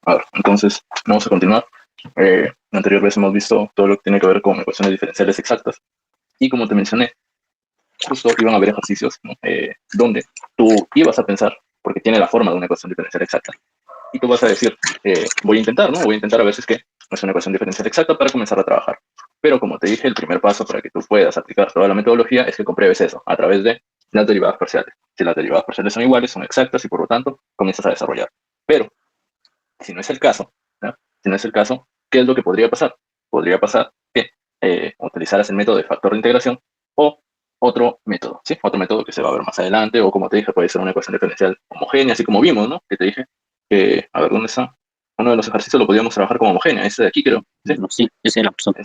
A ver, entonces vamos a continuar. La anterior vez hemos visto todo lo que tiene que ver con ecuaciones diferenciales exactas. Y como te mencioné, justo iban a haber ejercicios, ¿no? Donde tú ibas a pensar, porque tiene la forma de una ecuación diferencial exacta, y tú vas a decir, voy a intentar, ¿no? Voy a intentar a ver si es que es una ecuación diferencial exacta para comenzar a trabajar. Pero como te dije, el primer paso para que tú puedas aplicar toda la metodología es que compruebes eso a través de las derivadas parciales. Si las derivadas parciales son iguales, son exactas y por lo tanto comienzas a desarrollar. Pero si no es el caso, ¿no? Si no es el caso, ¿qué es lo que podría pasar? Podría pasar que utilizaras el método de factor de integración o otro método, ¿sí? Otro método que se va a ver más adelante, o como te dije, puede ser una ecuación diferencial homogénea, así como vimos, ¿no? Que te dije que, a ver, ¿dónde está? Uno de los ejercicios lo podíamos trabajar como homogénea, este de aquí creo, ¿sí? Sí, esa es la opción.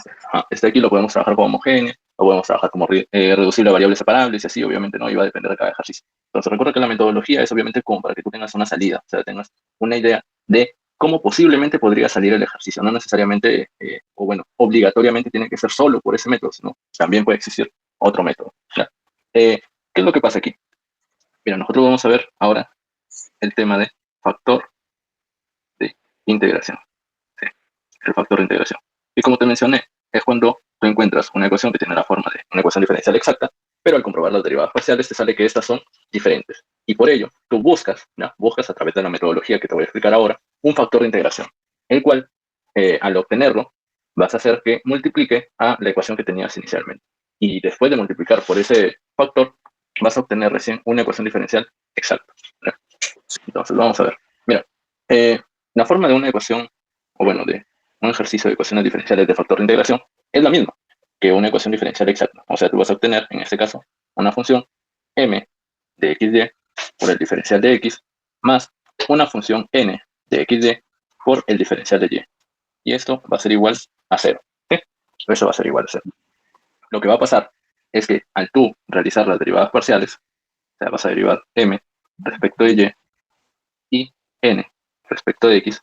Este de aquí lo podemos trabajar como homogénea, lo podemos trabajar como reducible a variables separables, y así obviamente no iba a depender de cada ejercicio. Entonces recuerda que la metodología es obviamente como para que tú tengas una salida, o sea, tengas una idea de cómo posiblemente podría salir el ejercicio. No necesariamente, o bueno, obligatoriamente tiene que ser solo por ese método, sino también puede existir otro método. ¿Ya? ¿Qué es lo que pasa aquí? Mira, nosotros vamos a ver ahora el tema de factor de integración. ¿Sí? El factor de integración. Y como te mencioné, es cuando tú encuentras una ecuación que tiene la forma de una ecuación diferencial exacta, pero al comprobar las derivadas parciales te sale que estas son diferentes. Y por ello, tú buscas, ¿no? Buscas a través de la metodología que te voy a explicar ahora, un factor de integración, el cual, al obtenerlo, vas a hacer que multiplique a la ecuación que tenías inicialmente. Y después de multiplicar por ese factor, vas a obtener recién una ecuación diferencial exacta, ¿no? Entonces, vamos a ver. Mira, la forma de una ecuación, o bueno, de un ejercicio de ecuaciones diferenciales de factor de integración es la misma que una ecuación diferencial exacta. O sea, tú vas a obtener, en este caso, una función m de xy por el diferencial de x más una función n de xy por el diferencial de y. Y esto va a ser igual a 0. ¿Sí? Eso va a ser igual a 0. Lo que va a pasar es que al tú realizar las derivadas parciales, o sea, vas a derivar m respecto de y n respecto de x,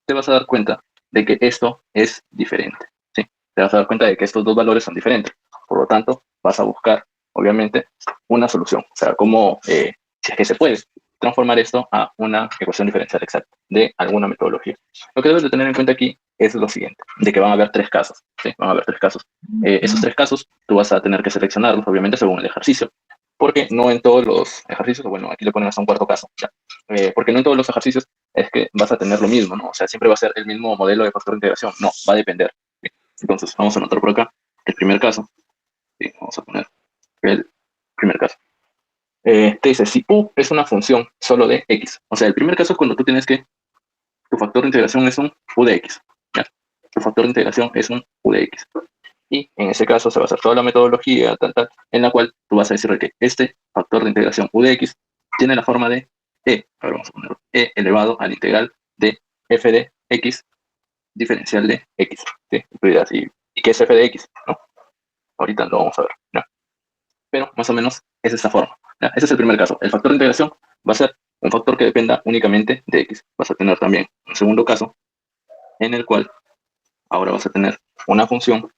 te vas a dar cuenta de que esto es diferente, ¿sí? Te vas a dar cuenta de que estos dos valores son diferentes. Por lo tanto, vas a buscar, obviamente, una solución. O sea, cómo, si es que se puede transformar esto a una ecuación diferencial exacta de alguna metodología. Lo que debes de tener en cuenta aquí es lo siguiente, de que van a haber tres casos, ¿sí? Van a haber tres casos. Esos tres casos tú vas a tener que seleccionarlos, obviamente, según el ejercicio, porque no en todos los ejercicios, bueno, aquí le ponen hasta un cuarto caso, ¿ya? Porque no en todos los ejercicios es que vas a tener lo mismo, ¿no? O sea, siempre va a ser el mismo modelo de factor de integración. No, va a depender. Entonces, vamos a anotar por acá el primer caso. Sí, vamos a poner el primer caso. Te dice, si u es una función solo de x. O sea, el primer caso es cuando tú tienes que, tu factor de integración es un u de x. ¿Ya? Tu factor de integración es un u de x. Y en ese caso se va a hacer toda la metodología, en la cual tú vas a decir que este factor de integración u de x tiene la forma de a ver, vamos a ponerlo, e elevado al integral de f de x diferencial de x. ¿Sí? ¿Y qué es f de x? ¿No? Ahorita lo vamos a ver, ¿no? Pero más o menos es esta forma, ¿no? Ese es el primer caso. El factor de integración va a ser un factor que dependa únicamente de x. Vas a tener también un segundo caso en el cual ahora vas a tener una función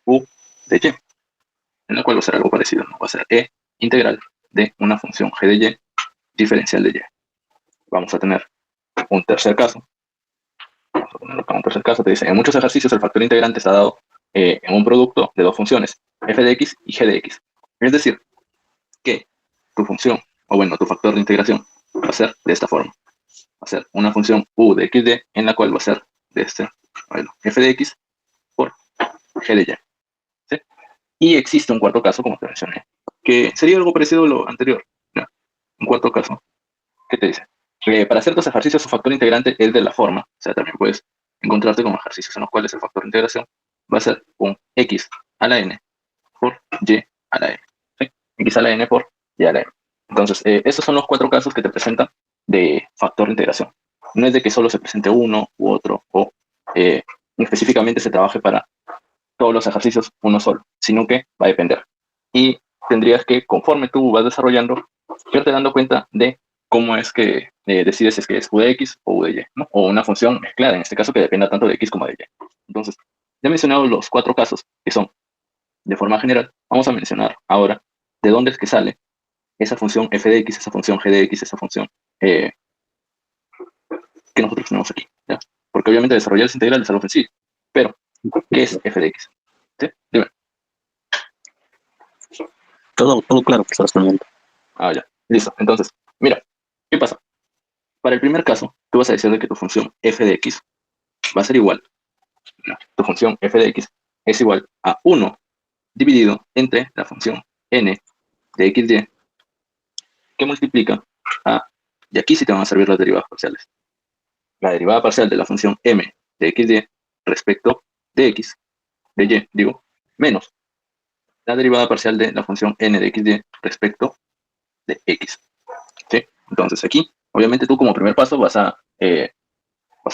u de y, en la cual va a ser algo parecido, ¿no? Va a ser e integral de una función g de y diferencial de y. Vamos a tener un tercer caso. Vamos a ponerlo para un tercer caso. Te dice, en muchos ejercicios el factor integrante está dado en un producto de dos funciones, f de x y g de x. Es decir, que tu función, o bueno, tu factor de integración va a ser de esta forma. Va a ser una función u de xd en la cual va a ser de este, bueno, f de x por g de y. ¿Sí? Y existe un cuarto caso, como te mencioné, que sería algo parecido a lo anterior, ¿no? Un cuarto caso, ¿qué te dice? Para ciertos ejercicios su factor integrante es de la forma, o sea, también puedes encontrarte con ejercicios en los cuales el factor de integración va a ser un x a la n por y a la n, ¿sí? X a la n por y a la n. Entonces, estos son los cuatro casos que te presentan de factor de integración. No es de que solo se presente uno u otro, o específicamente se trabaje para todos los ejercicios uno solo, sino que va a depender. Y tendrías que, conforme tú vas desarrollando, irte dando cuenta de cómo es que decides si es que es u de x o u de y, ¿no? O una función mezclada, en este caso que dependa tanto de x como de y. Entonces, ya he mencionado los cuatro casos, que son, de forma general, vamos a mencionar ahora de dónde es que sale esa función f de x, esa función g de x, esa función que nosotros tenemos aquí, ¿ya? porque obviamente desarrollar esa integral es algo sencillo. Pero, ¿qué es f de x? ¿Sí? Dime. Todo claro, profesor, hasta el momento. Ah, ya. Listo. Entonces, mira, ¿qué pasa? Para el primer caso, tú vas a decir de que tu función f de x va a ser igual. No, tu función f de x es igual a 1 dividido entre la función n de xy que multiplica a, y aquí sí te van a servir las derivadas parciales. La derivada parcial de la función m de xy respecto de x, de y, digo, menos la derivada parcial de la función n de xy respecto de x. ¿Sí? Entonces aquí, obviamente tú como primer paso vas a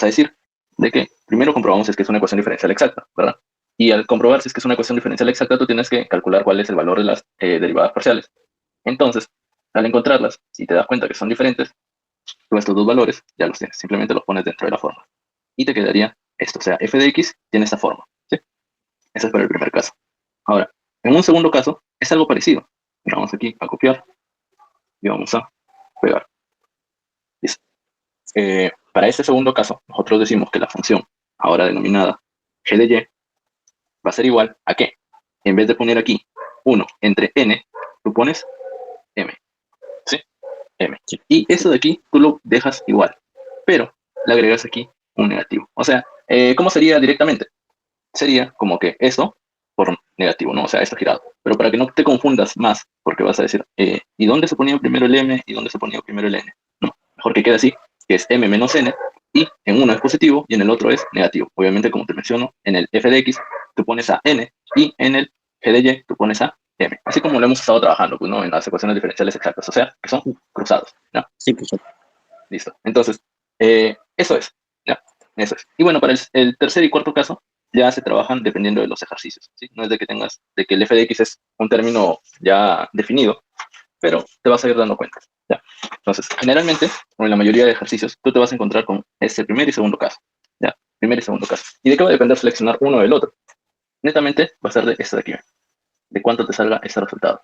decir de que primero comprobamos si es que es una ecuación diferencial exacta, ¿verdad? Y al comprobar si es que es una ecuación diferencial exacta, tú tienes que calcular cuál es el valor de las derivadas parciales. Entonces, al encontrarlas, si te das cuenta que son diferentes, tú estos dos valores ya los tienes, simplemente los pones dentro de la forma. Y te quedaría esto, o sea, f de x tiene esta forma, ¿sí? Ese es para el primer caso. Ahora, en un segundo caso, es algo parecido. Vamos aquí a copiar y vamos a pegar. Listo. Para este segundo caso, nosotros decimos que la función, ahora denominada g de y, va a ser igual a que, en vez de poner aquí 1 entre n, tú pones m. ¿Sí? M. Y eso de aquí tú lo dejas igual, pero le agregas aquí un negativo. O sea, ¿cómo sería directamente? Sería como que esto por negativo, ¿no? O sea, esto girado. Pero para que no te confundas más, porque vas a decir, ¿y dónde se ponía primero el m y dónde se ponía primero el n? No, mejor que quede así, que es m menos n, y en uno es positivo y en el otro es negativo. Obviamente, como te menciono, en el f de x tú pones a n y en el g de y tú pones a m. Así como lo hemos estado trabajando, pues, ¿no? En las ecuaciones diferenciales exactas, o sea, que son cruzados, ¿no? Sí, profesor. Listo. Entonces, eso es, ¿ya? Eso es. Y bueno, para el tercer y cuarto caso, ya se trabajan dependiendo de los ejercicios, ¿sí? No es de que tengas, de que el f de x es un término ya definido, pero te vas a ir dando cuenta, ¿ya? Entonces, generalmente, en la mayoría de ejercicios, tú te vas a encontrar con este primer y segundo caso, ¿ya? Primer y segundo caso. ¿Y de qué va a depender seleccionar uno del otro? Netamente va a ser de esto de aquí, de cuánto te salga ese resultado.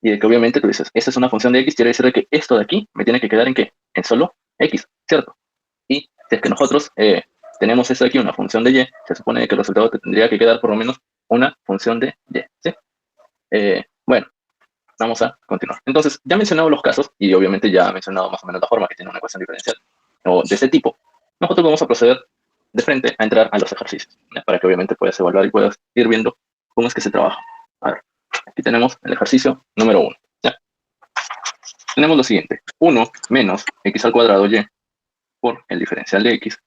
Y de que obviamente tú dices, esta es una función de x, quiere decir de que esto de aquí me tiene que quedar en qué? En solo x, ¿cierto? Y si es que nosotros tenemos esto de aquí, una función de y, se supone que el resultado te tendría que quedar por lo menos una función de y, ¿sí? Bueno, vamos a continuar. Entonces, ya he mencionado los casos y obviamente ya he mencionado más o menos la forma que tiene una ecuación diferencial o de este tipo. Nosotros vamos a proceder de frente a entrar a los ejercicios, ¿ya? Para que obviamente puedas evaluar y puedas ir viendo cómo es que se trabaja. A ver, aquí tenemos el ejercicio número 1. ¿Ya? Tenemos lo siguiente, 1 menos x al cuadrado y por el diferencial de x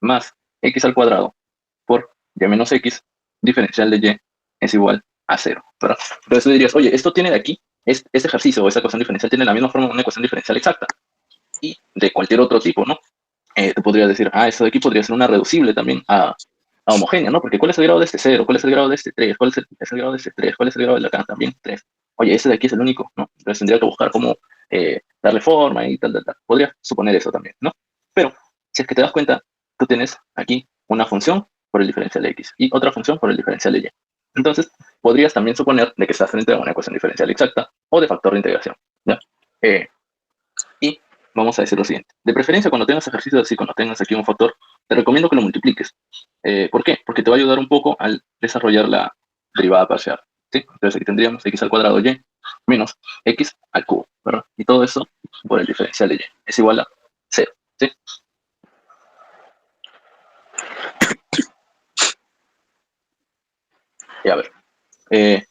más x al cuadrado por y menos x diferencial de y es igual a 0, ¿verdad? Entonces tú dirías, oye, esto tiene de aquí, este ejercicio o esta ecuación diferencial tiene la misma forma de una ecuación diferencial exacta y de cualquier otro tipo, ¿no? Tú podrías decir, esto de aquí podría ser una reducible también a homogénea, ¿no? Porque ¿cuál es el grado de este 0? ¿Cuál es el grado de este 3? ¿Cuál es el grado de este 3? ¿Cuál es el grado de la acá también? 3. Oye, ese de aquí es el único, ¿no? Entonces tendría que buscar cómo darle forma y tal, tal, tal. Podría suponer eso también, ¿no? Pero, si es que te das cuenta, tú tienes aquí una función por el diferencial de x y otra función por el diferencial de y. Entonces, podrías también suponer de que estás frente a una ecuación diferencial exacta o de factor de integración, ¿ya? Y vamos a decir lo siguiente. De preferencia, cuando tengas ejercicios así, cuando tengas aquí un factor, te recomiendo que lo multipliques. ¿Por qué? Porque te va a ayudar un poco al desarrollar la derivada parcial, ¿sí? Entonces aquí tendríamos x al cuadrado y menos x al cubo, ¿verdad? Y todo eso por el diferencial de y. Es igual a 0, ¿sí? Y a ver,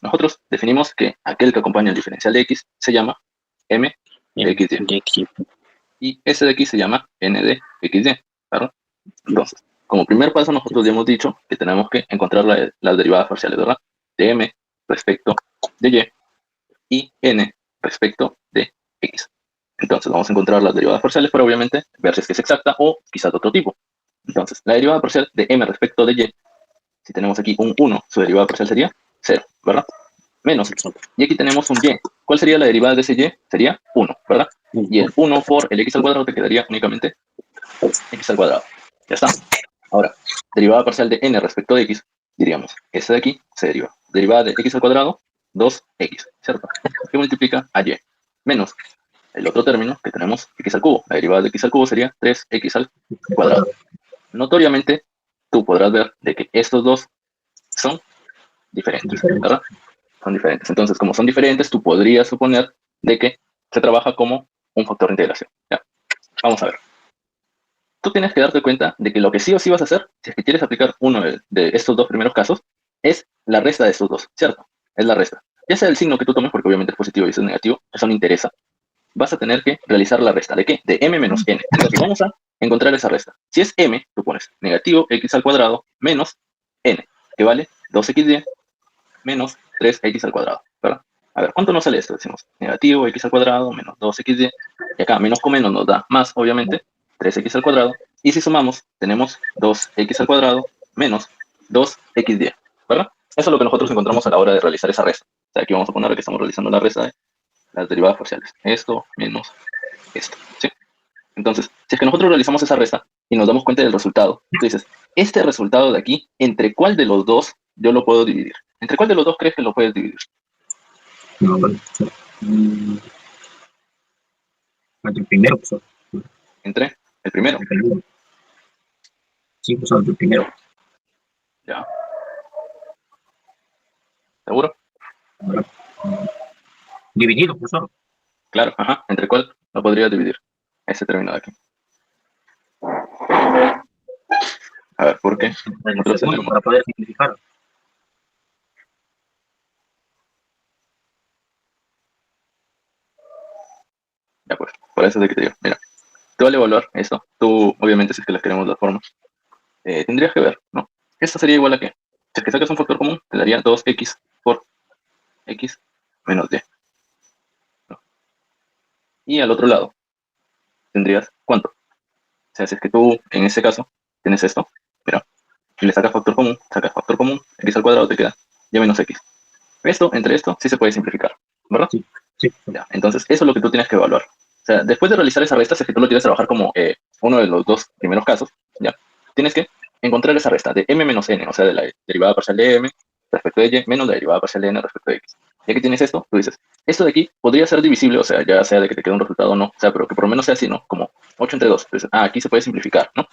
nosotros definimos que aquel que acompaña el diferencial de x se llama m de xy. Y ese de aquí se llama n de xy, ¿verdad? Entonces, como primer paso, nosotros ya hemos dicho que tenemos que encontrar las derivadas parciales, ¿verdad? De m respecto de y n respecto de x. Entonces, vamos a encontrar las derivadas parciales para obviamente ver si es que es exacta o quizás de otro tipo. Entonces, la derivada parcial de m respecto de y, si tenemos aquí un 1, su derivada parcial sería 0, ¿verdad? Menos. Y aquí tenemos un y. ¿Cuál sería la derivada de ese y? Sería 1, ¿verdad? Y el 1 por el x al cuadrado te quedaría únicamente x al cuadrado. Ya está. Ahora, derivada parcial de n respecto de x, diríamos, esta de aquí se deriva. Derivada de x al cuadrado, 2x, ¿cierto? Que multiplica a y, menos el otro término que tenemos, x al cubo. La derivada de x al cubo sería 3x al cuadrado. notoriamente tú podrás ver de que estos dos son diferentes, ¿verdad? Son diferentes. Entonces, como son diferentes, tú podrías suponer de que se trabaja como un factor de integración. ¿Ya? Vamos a ver. Tú tienes que darte cuenta de que lo que sí o sí vas a hacer, si es que quieres aplicar uno de estos dos primeros casos, es la resta de estos dos, ¿cierto? Es la resta. Ya sea el signo que tú tomes, porque obviamente es positivo y eso es negativo, eso no interesa. Vas a tener que realizar la resta. ¿De qué? De m menos n. Entonces vamos a encontrar esa resta. Si es m, tú pones negativo x al cuadrado menos n, que vale 2xy menos 3x al cuadrado, ¿verdad? A ver, ¿cuánto nos sale esto? Decimos negativo x al cuadrado menos 2xy, y acá menos con menos nos da más, obviamente, 3x al cuadrado, y si sumamos, tenemos 2x al cuadrado menos 2xy, ¿verdad? Eso es lo que nosotros encontramos a la hora de realizar esa resta. O sea, aquí vamos a poner que estamos realizando la resta de las derivadas parciales. Esto menos esto, ¿sí? Entonces, si es que nosotros realizamos esa resta y nos damos cuenta del resultado, tú dices, este resultado de aquí, ¿entre cuál de los dos yo lo puedo dividir? ¿Entre cuál de los dos crees que lo puedes dividir? No, bueno, el primero, pues, Entre el primero, el primero. Sí, pues, el primero. ¿ya? ¿Seguro? Ahora, dividido, profesor. Claro, ajá. ¿Entre cuál lo podría dividir? Ese término de aquí. A ver, ¿por qué? El Nosotros segundo, tenemos, para poder simplificar. ya pues, por eso es de que te digo, mira, tú al evaluar esto, tú, obviamente, si es que las queremos las formas, tendrías que ver, ¿no? Esto sería igual a qué. Si es que sacas un factor común, te daría 2x por x menos y, ¿no? Y al otro lado, tendrías, ¿cuánto? O sea, si es que tú, en este caso, tienes esto, mira, y le sacas factor común, x al cuadrado te queda y menos x. Esto, entre esto, sí se puede simplificar, ¿verdad? Sí, sí. Ya, entonces, eso es lo que tú tienes que evaluar. O sea, después de realizar esa resta, si es que tú lo quieres trabajar como uno de los dos primeros casos, ya, tienes que encontrar esa resta de m menos n, o sea, de la derivada parcial de m respecto de y menos la derivada parcial de n respecto de x. Ya que tienes esto, tú dices, esto de aquí podría ser divisible, o sea, ya sea de que te quede un resultado o no, o sea, pero que por lo menos sea así, ¿no? Como 8 entre 2. Entonces, aquí se puede simplificar, ¿no?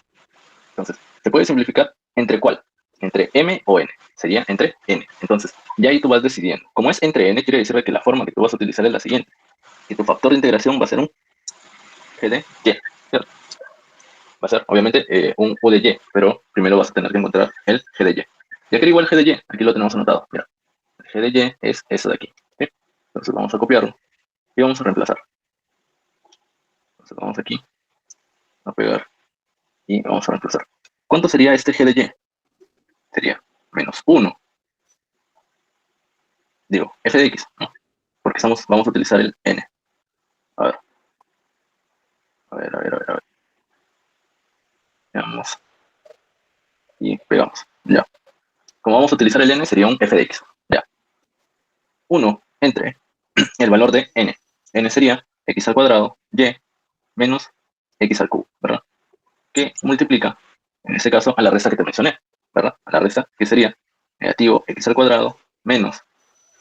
Entonces, se puede simplificar entre cuál, entre m o n, sería entre n. Entonces, ya ahí tú vas decidiendo. Como es entre n, quiere decir que la forma que tú vas a utilizar es la siguiente. Y tu factor de integración va a ser un g de y, ¿cierto? Va a ser, obviamente, un u de y, pero primero vas a tener que encontrar el g de y. Ya que igual g de y, aquí lo tenemos anotado. Mira, el g de y es eso de aquí. ¿Sí? Entonces vamos a copiarlo y vamos a reemplazar. Entonces vamos aquí a pegar y vamos a reemplazar. ¿Cuánto sería este g de y? Sería menos 1. Digo, f de x, ¿no? Porque vamos a utilizar el n. A ver. A ver, a ver, a ver, a ver. Veamos. Y pegamos. Ya. Como vamos a utilizar el n, sería un f de x. Ya. 1 entre el valor de n. N sería x al cuadrado y menos x al cubo, ¿verdad? Que multiplica, en este caso, a la resta que te mencioné, ¿verdad? A la resta que sería negativo x al cuadrado menos,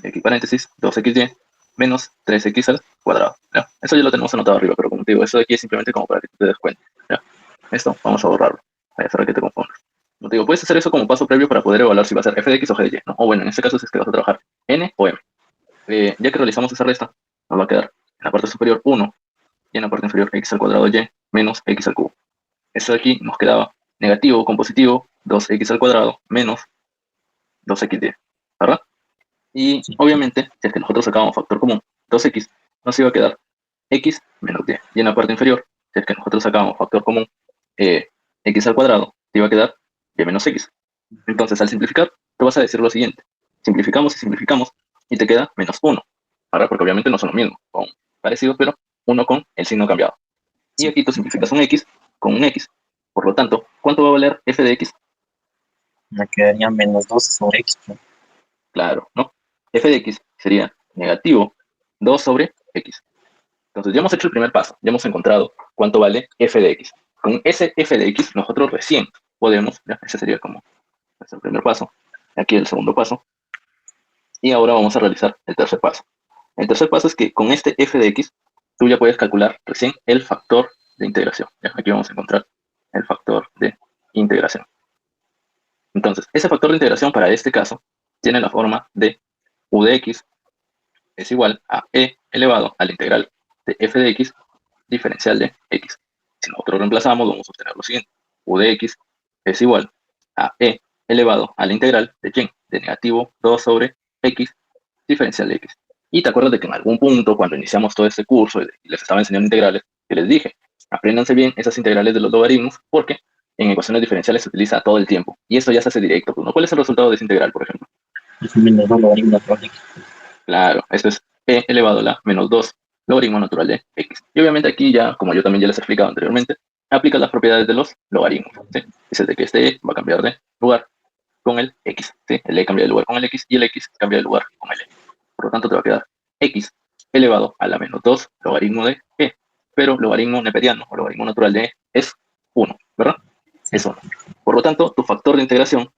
aquí paréntesis, 2xy menos 3x al cuadrado. ¿Ya? Eso ya lo tenemos anotado arriba, pero como te digo, eso de aquí es simplemente como para que te des cuenta. ¿Ya? Esto vamos a borrarlo, para que te confundas. Como te digo, puedes hacer eso como paso previo para poder evaluar si va a ser f de x o g de y, ¿no? O bueno, en este caso es que vas a trabajar n o m. Ya que realizamos esa resta, nos va a quedar en la parte superior 1 y en la parte inferior x al cuadrado y menos x al cubo. Eso de aquí nos quedaba negativo con positivo, 2x al cuadrado menos 2xy, ¿verdad? Y Sí. obviamente, si es que nosotros sacábamos factor común, 2x, nos iba a quedar x menos y. Y en la parte inferior, si es que nosotros sacábamos factor común, x al cuadrado, te iba a quedar y menos x. Entonces, al simplificar, te vas a decir lo siguiente. Simplificamos y simplificamos y te queda menos 1. ¿Verdad? Porque obviamente no son lo mismo, son parecidos, pero uno con el signo cambiado. Y aquí tú simplificas un x con un x. Por lo tanto, ¿cuánto va a valer f de x? Me quedaría menos 12 sobre x, ¿no? Claro, ¿no? F de x sería negativo 2 sobre x. Entonces ya hemos hecho el primer paso, ya hemos encontrado cuánto vale f de x. Con ese f de x nosotros recién podemos, ya, ese sería como el primer paso, aquí el segundo paso, y ahora vamos a realizar el tercer paso. El tercer paso es que con este f de x tú ya puedes calcular recién el factor de integración. ¿Ya? Aquí vamos a encontrar el factor de integración. Entonces, ese factor de integración para este caso tiene la forma de u de x es igual a e elevado a la integral de f de x diferencial de x. Si nosotros reemplazamos, vamos a obtener lo siguiente. U de x es igual a e elevado a la integral de y, de negativo 2 sobre x diferencial de x. Y te acuerdas de que en algún punto, cuando iniciamos todo este curso y les estaba enseñando integrales, que les dije, apréndanse bien esas integrales de los logaritmos, porque en ecuaciones diferenciales se utiliza todo el tiempo. Y esto ya se hace directo. ¿No? ¿Cuál es el resultado de esa integral, por ejemplo? Es menos 2 logaritmo natural de x. Claro, esto es e elevado a la menos 2 logaritmo natural de x. Y obviamente aquí ya, como yo también ya les he explicado anteriormente, aplica las propiedades de los logaritmos. ¿Sí? Dice de que este e va a cambiar de lugar con el x. ¿Sí? El e cambia de lugar con el x y el x cambia de lugar con el e. Por lo tanto, te va a quedar x elevado a la menos 2 logaritmo de e. Pero logaritmo neperiano o logaritmo natural de e es 1, ¿verdad? Es 1. Por lo tanto, tu factor de integración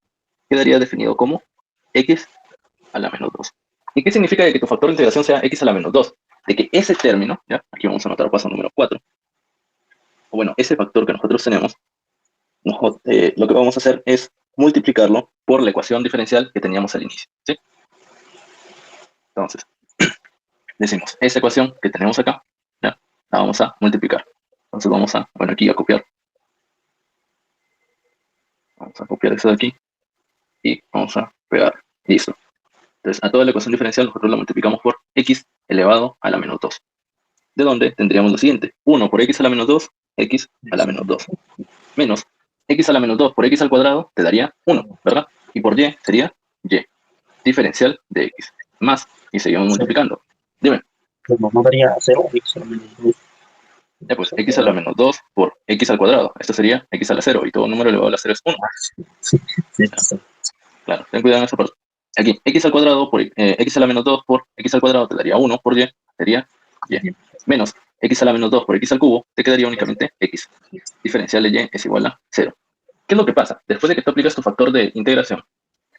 quedaría definido como x a la menos 2. ¿Y qué significa de que tu factor de integración sea x a la menos 2? De que ese término, ¿ya? Aquí vamos a anotar paso número 4, o bueno, ese factor que nosotros tenemos, lo que vamos a hacer es multiplicarlo por la ecuación diferencial que teníamos al inicio, ¿sí? Entonces, decimos, esa ecuación que tenemos acá, ¿ya? La vamos a multiplicar. Entonces vamos a, bueno, aquí a copiar. Vamos a copiar eso de aquí y vamos a pegar. Listo. Entonces, a toda la ecuación diferencial nosotros la multiplicamos por x elevado a la menos 2. De donde tendríamos lo siguiente. 1 por x a la menos 2, x a la menos 2. Menos x a la menos 2 por x al cuadrado te daría 1, ¿verdad? Y por y sería y, diferencial de x. Más, y seguimos multiplicando. Dime. Pues no daría 0, x a la menos 2. Ya pues, x a la menos 2 por x al cuadrado. Esto sería x a la 0, y todo número elevado a la 0 es 1. Sí, sí. Claro, ten cuidado en esa parte. Aquí, x al cuadrado por x a la menos 2 por x al cuadrado te daría 1 por y, sería y. Menos x a la menos 2 por x al cubo, te quedaría únicamente x. Diferencial de y es igual a 0. ¿Qué es lo que pasa? Después de que tú aplicas tu factor de integración,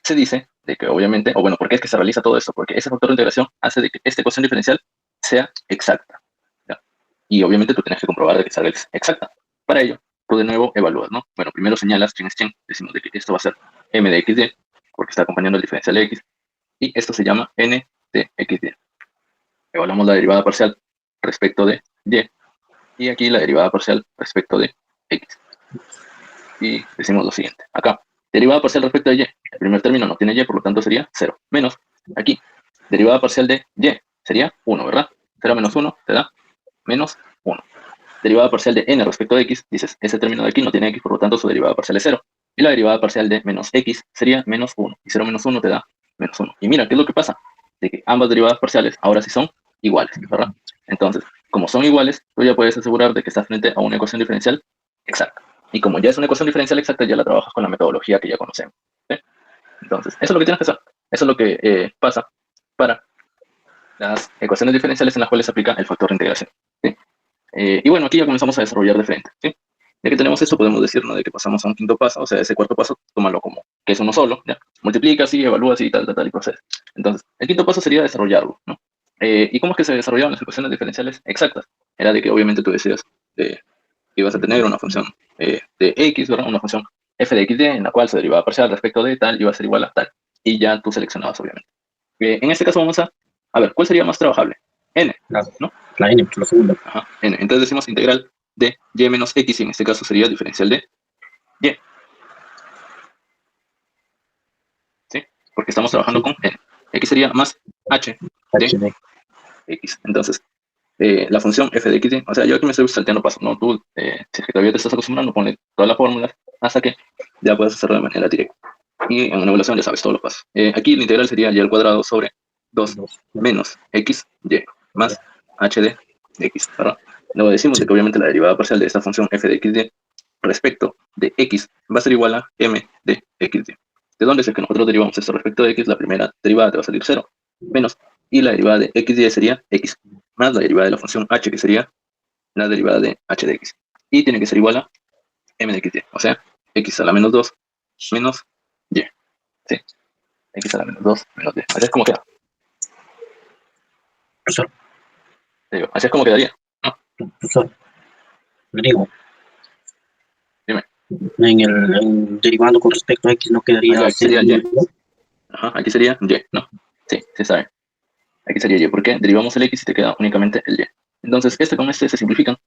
se dice de que obviamente, o bueno, ¿por qué es que se realiza todo esto? Porque ese factor de integración hace de que esta ecuación diferencial sea exacta, ¿ya? Y obviamente tú tienes que comprobar de que salga exacta. Para ello, tú de nuevo evalúas, ¿no? Bueno, primero señalas quién es quién, decimos de que esto va a ser m de xy, porque está acompañando el diferencial de x, y esto se llama n de xy. Evaluamos la derivada parcial respecto de y, y aquí la derivada parcial respecto de x. Y decimos lo siguiente, acá, derivada parcial respecto de y, el primer término no tiene y, por lo tanto sería 0, menos, aquí, derivada parcial de y, sería 1, ¿verdad? 0 menos 1 te da menos 1. Derivada parcial de n respecto de x, dices, ese término de aquí no tiene x, por lo tanto su derivada parcial es 0. Y la derivada parcial de menos x sería menos 1, y 0 menos 1 te da menos 1. Y mira, ¿qué es lo que pasa? De que ambas derivadas parciales ahora sí son iguales, ¿verdad? Entonces, como son iguales, tú ya puedes asegurar de que estás frente a una ecuación diferencial exacta. Y como ya es una ecuación diferencial exacta, ya la trabajas con la metodología que ya conocemos, ¿sí? Entonces, eso es lo que tienes que hacer. Eso es lo que pasa para las ecuaciones diferenciales en las cuales se aplica el factor de integración, ¿sí? Y bueno, aquí ya comenzamos a desarrollar de frente, ¿sí? Ya que tenemos eso, podemos decir, ¿no?, de que pasamos a un quinto paso, o sea, ese cuarto paso, tómalo como que es uno solo, ¿ya? Multiplicas y evalúas y tal, y procedes. Entonces, el quinto paso sería desarrollarlo, ¿no? ¿Y cómo es que se desarrollaban las ecuaciones diferenciales exactas? Era de que obviamente tú decías que ibas a tener una función de x, ¿verdad? Una función f de xy, en la cual su derivada parcial respecto de tal iba a ser igual a tal. Y ya tú seleccionabas, obviamente. En este caso vamos a ver, ¿cuál sería más trabajable? N, ¿no? La n, por la segunda. Ajá, n. Entonces decimos integral de y menos x, y en este caso sería diferencial de y. ¿Sí? Porque estamos trabajando con n. X sería más h de x. Entonces, la función f de x, o sea, yo aquí me estoy salteando pasos, ¿no? Tú, si es que todavía te estás acostumbrando, ponle todas las fórmulas hasta que ya puedas hacerlo de manera directa. Y en una evaluación ya sabes todos los pasos. Aquí la integral sería y al cuadrado sobre 2 menos x, y, más h de x, ¿verdad? Luego decimos de que obviamente la derivada parcial de esta función f de xy respecto de x va a ser igual a m de xy. ¿De dónde es el que nosotros derivamos esto respecto de x? La primera derivada te va a salir 0, menos, y la derivada de xy sería x, más la derivada de la función h, que sería la derivada de h de x. Y tiene que ser igual a m de xy, o sea, x a la menos 2 menos y. ¿Sí? X a la menos 2 menos y. Así es como queda. Profesor, Digo, así es como quedaría, ¿no? profesor, griego. Dime. el derivando con respecto a x no Ah, ya, quedaría aquí 0 sería menos y. 2. Ajá, aquí sería y, ¿no? Sí, sí sabe. Aquí sería y. ¿Por qué? Derivamos el x y te queda únicamente el y. Entonces, este con este se simplifican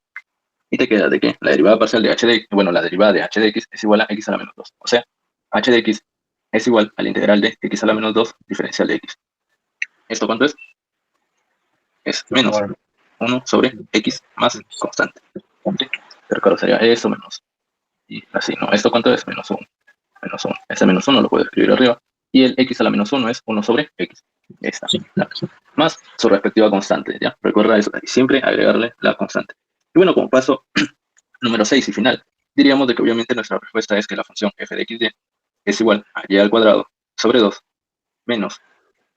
y te queda de que la derivada parcial de h de x, bueno, la derivada de h de x es igual a x a la menos 2. O sea, h de x es igual al integral de x a la menos 2 diferencial de x. ¿Esto cuánto es? Es menos Igual, 1 sobre x más constante. ¿Sí? Pero claro, sería eso menos. Y así, ¿no? ¿Esto cuánto es? Menos 1. Menos 1. Ese menos 1 lo puedo escribir arriba. Y el x a la menos 1 es 1 sobre x. Ahí está. sí, ¿Ya? Más su respectiva constante. ¿Ya? Recuerda eso. Y siempre agregarle la constante. Y bueno, como paso número 6 y final, diríamos de que obviamente nuestra respuesta es que la función f de xy es igual a y al cuadrado sobre 2 menos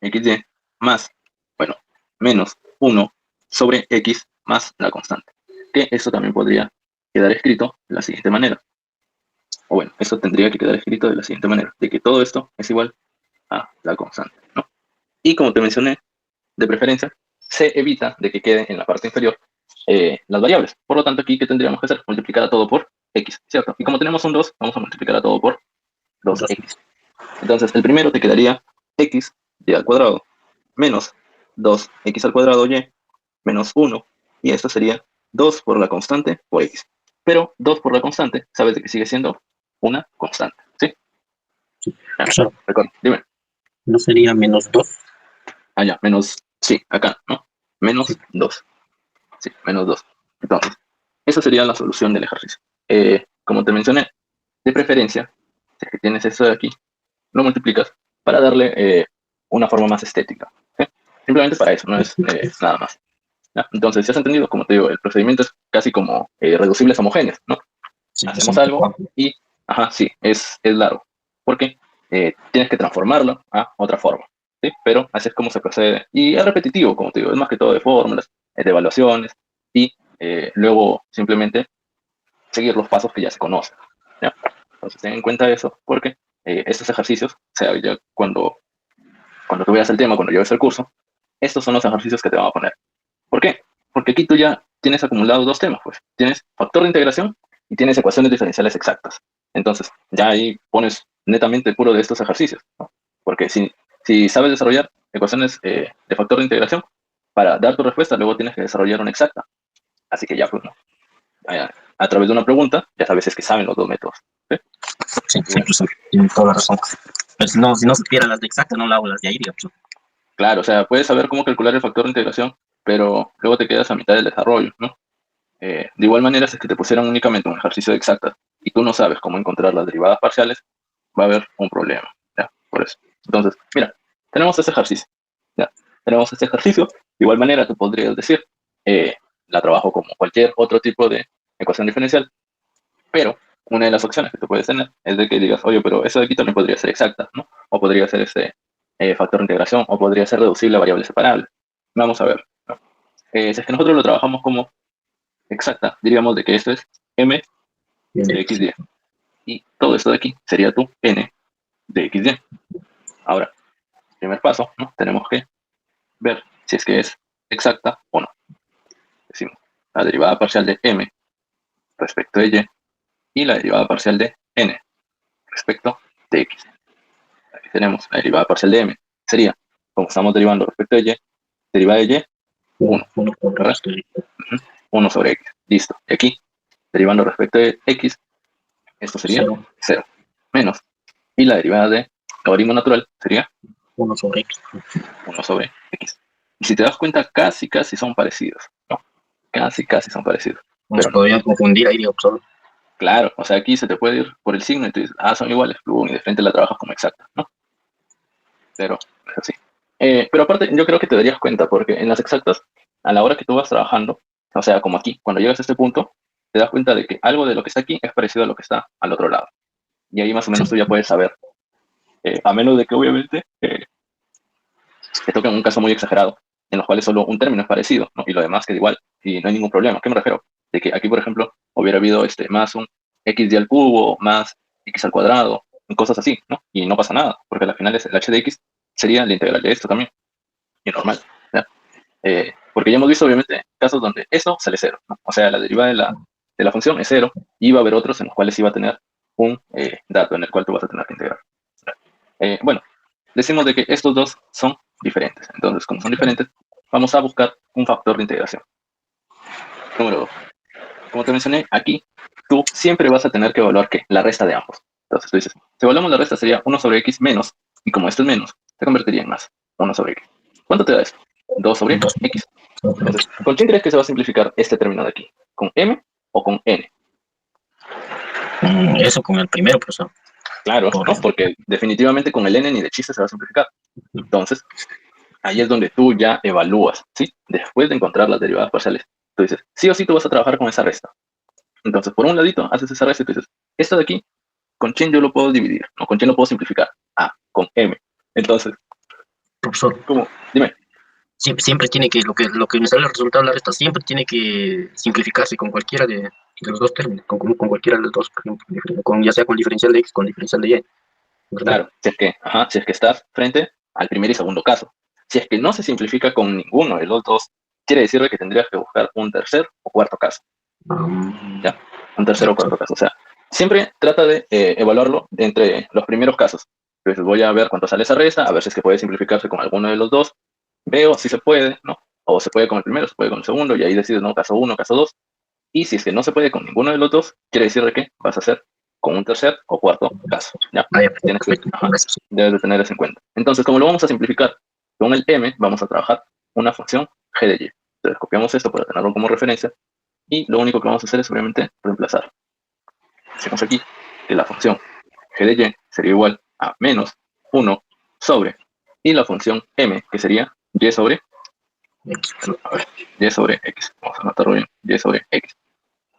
xy más, bueno, menos 1 sobre x más la constante. Que esto también podría quedar escrito de la siguiente manera. O bueno, esto tendría que quedar escrito de la siguiente manera, de que todo esto es igual a la constante, ¿no? Y como te mencioné, de preferencia, se evita de que quede en la parte inferior las variables. Por lo tanto, aquí, ¿qué tendríamos que hacer? Multiplicar a todo por x, ¿cierto? Y como tenemos un 2, vamos a multiplicar a todo por 2. 2x. Entonces, el primero te quedaría x y al cuadrado menos 2x al cuadrado y menos 1. Y esto sería 2 por la constante por x. Pero 2 por la constante, sabes de que sigue siendo una constante, ¿sí? Ya, O sea, recuerda, dime. no sería menos 2. Ah, ya, menos, sí, acá, ¿no? Sí, Menos 2. Sí, menos 2. Entonces, esa sería la solución del ejercicio. Como te mencioné, de preferencia, si es que tienes esto de aquí, lo multiplicas para darle una forma más estética. ¿Sí? Simplemente para eso, no es nada más. ¿Ya? Entonces, si has entendido, como te digo, el procedimiento es casi como reducibles homogéneos, ¿no? sí, Hacemos bastante algo guapo. y, ajá, sí, es largo, porque tienes que transformarlo a otra forma, ¿sí? Pero así es como se procede. Y es repetitivo, como te digo, es más que todo de fórmulas, de evaluaciones, y luego simplemente seguir los pasos que ya se conocen, ¿ya? Entonces ten en cuenta eso, porque estos ejercicios, o sea, ya cuando tú veas el tema, cuando lleves el curso, estos son los ejercicios que te van a poner. ¿Por qué? Porque aquí tú ya tienes acumulados dos temas, pues. Tienes factor de integración y tienes ecuaciones diferenciales exactas. Entonces, ya ahí pones netamente puro de estos ejercicios, ¿no? Porque si sabes desarrollar ecuaciones de factor de integración, para dar tu respuesta, luego tienes que desarrollar una exacta. Así que ya, pues, ¿no? A través de una pregunta, ya sabes si es que saben los dos métodos. ¿Sí? Sí, Y sí, bueno, pues, tiene toda la razón. Pero si no supiera las de exacta, no la hago las de ahí, digamos. claro, o sea, puedes saber cómo calcular el factor de integración, pero luego te quedas a mitad del desarrollo, ¿no? De igual manera, si es que te pusieran únicamente un ejercicio de exactas y tú no sabes cómo encontrar las derivadas parciales, va a haber un problema, ¿ya? Por eso. Entonces, mira, tenemos este ejercicio, ¿ya? Tenemos este ejercicio. De igual manera, tú podrías decir, la trabajo como cualquier otro tipo de ecuación diferencial, pero una de las opciones que tú puedes tener es de que digas, oye, pero eso de aquí también podría ser exacta, ¿no? O podría ser este factor de integración, o podría ser reducible a variables separables. Vamos a ver, ¿no? Si es que nosotros lo trabajamos como exacta, diríamos de que esto es m de Sí, xy. Y todo esto de aquí sería tu n de xy. Ahora, primer paso, ¿no? Tenemos que ver si es que es exacta o no. Decimos la derivada parcial de m respecto de y la derivada parcial de n respecto de x. Aquí tenemos la derivada parcial de m. Sería, como estamos derivando respecto de derivada de y, 1, uno por ¿verdad? esto. 1 sobre x. Listo. Y aquí, derivando respecto de x, esto sería 0, 0. Menos. Y la derivada de logaritmo natural sería 1 sobre x. 1 sobre x. Y si te das cuenta, casi son parecidos, ¿no? Casi son parecidos. Nos Pero no. podría confundir ahí, digamos, solo. Claro, o sea, aquí se te puede ir por el signo y tú dices, ah, son iguales, y de frente la trabajas como exacta, ¿no? Pero es así. Pero aparte, yo creo que te darías cuenta, porque en las exactas, a la hora que tú vas trabajando, o sea, como aquí, cuando llegas a este punto, te das cuenta de que algo de lo que está aquí es parecido a lo que está al otro lado. Y ahí más o Sí, menos tú ya puedes saber, a menos de que obviamente te toque un caso muy exagerado, en los cuales solo un término es parecido, ¿no? Y lo demás queda igual, y no hay ningún problema. ¿A qué me refiero? De que aquí, por ejemplo, hubiera habido más un x al cubo, más x al cuadrado, y cosas así, ¿no? Y no pasa nada, porque al final es el h de x sería la integral de esto también, y normal, ¿ya? Porque ya hemos visto, obviamente, casos donde esto sale cero, ¿no? O sea, la derivada de la función es cero, y va a haber otros en los cuales iba a tener un dato en el cual tú vas a tener que integrar. Bueno, decimos de que estos dos son diferentes. Entonces, como son diferentes, vamos a buscar un factor de integración. Número 2. Como te mencioné, aquí tú siempre vas a tener que evaluar ¿qué? La resta de ambos. Entonces tú dices, si evaluamos la resta sería 1 sobre x menos, y como esto es menos, se convertiría en más, 1 sobre x. ¿Cuánto te da esto? 2 sobre Dos. x. Entonces, ¿con quién crees que se va a simplificar este término de aquí? ¿Con m o con n? Eso con el primero, profesor. Claro, Por, ¿no? Porque definitivamente con el n ni de chiste se va a simplificar. Entonces, ahí es donde tú ya evalúas, ¿sí? Después de encontrar las derivadas parciales, tú dices, sí o sí tú vas a trabajar con esa resta. Entonces, por un ladito, haces esa resta y tú dices, esto de aquí, ¿con quién yo lo puedo dividir? ¿No? ¿Con quién lo puedo simplificar? Ah, con m. Entonces, profesor, ¿cómo? Dime. siempre tiene que, lo que me sale el resultado de la resta, siempre tiene que simplificarse con cualquiera de los dos términos, con cualquiera de los dos, por ejemplo, ya sea con diferencial de x, con diferencial de y, ¿verdad? Claro, si es que estás frente al primer y segundo caso. Si es que no se simplifica con ninguno de los dos, quiere decir que tendrías que buscar un tercer o cuarto caso. ¿Ya? Un tercer Ya, o cuarto caso. O sea, siempre trata de evaluarlo entre los primeros casos. Entonces voy a ver cuánto sale esa resta, a ver si es que puede simplificarse con alguno de los dos. Veo si se puede, ¿no? O se puede con el primero, se puede con el segundo, y ahí decides, ¿no? Caso uno, caso dos. Y si es que no se puede con ninguno de los dos, quiere decir que vas a hacer con un tercer o cuarto caso. ¿Ya? ya, Tienes que, perfecto. debes de tener eso en cuenta. Entonces, como lo vamos a simplificar con el m, vamos a trabajar una función g de y. Entonces, copiamos esto para tenerlo como referencia y lo único que vamos a hacer es obviamente reemplazar. Decimos aquí que la función g de y sería igual a menos 1 sobre, y la función m, que sería y sobre, a ver, y sobre x. Vamos a anotarlo bien, y sobre x.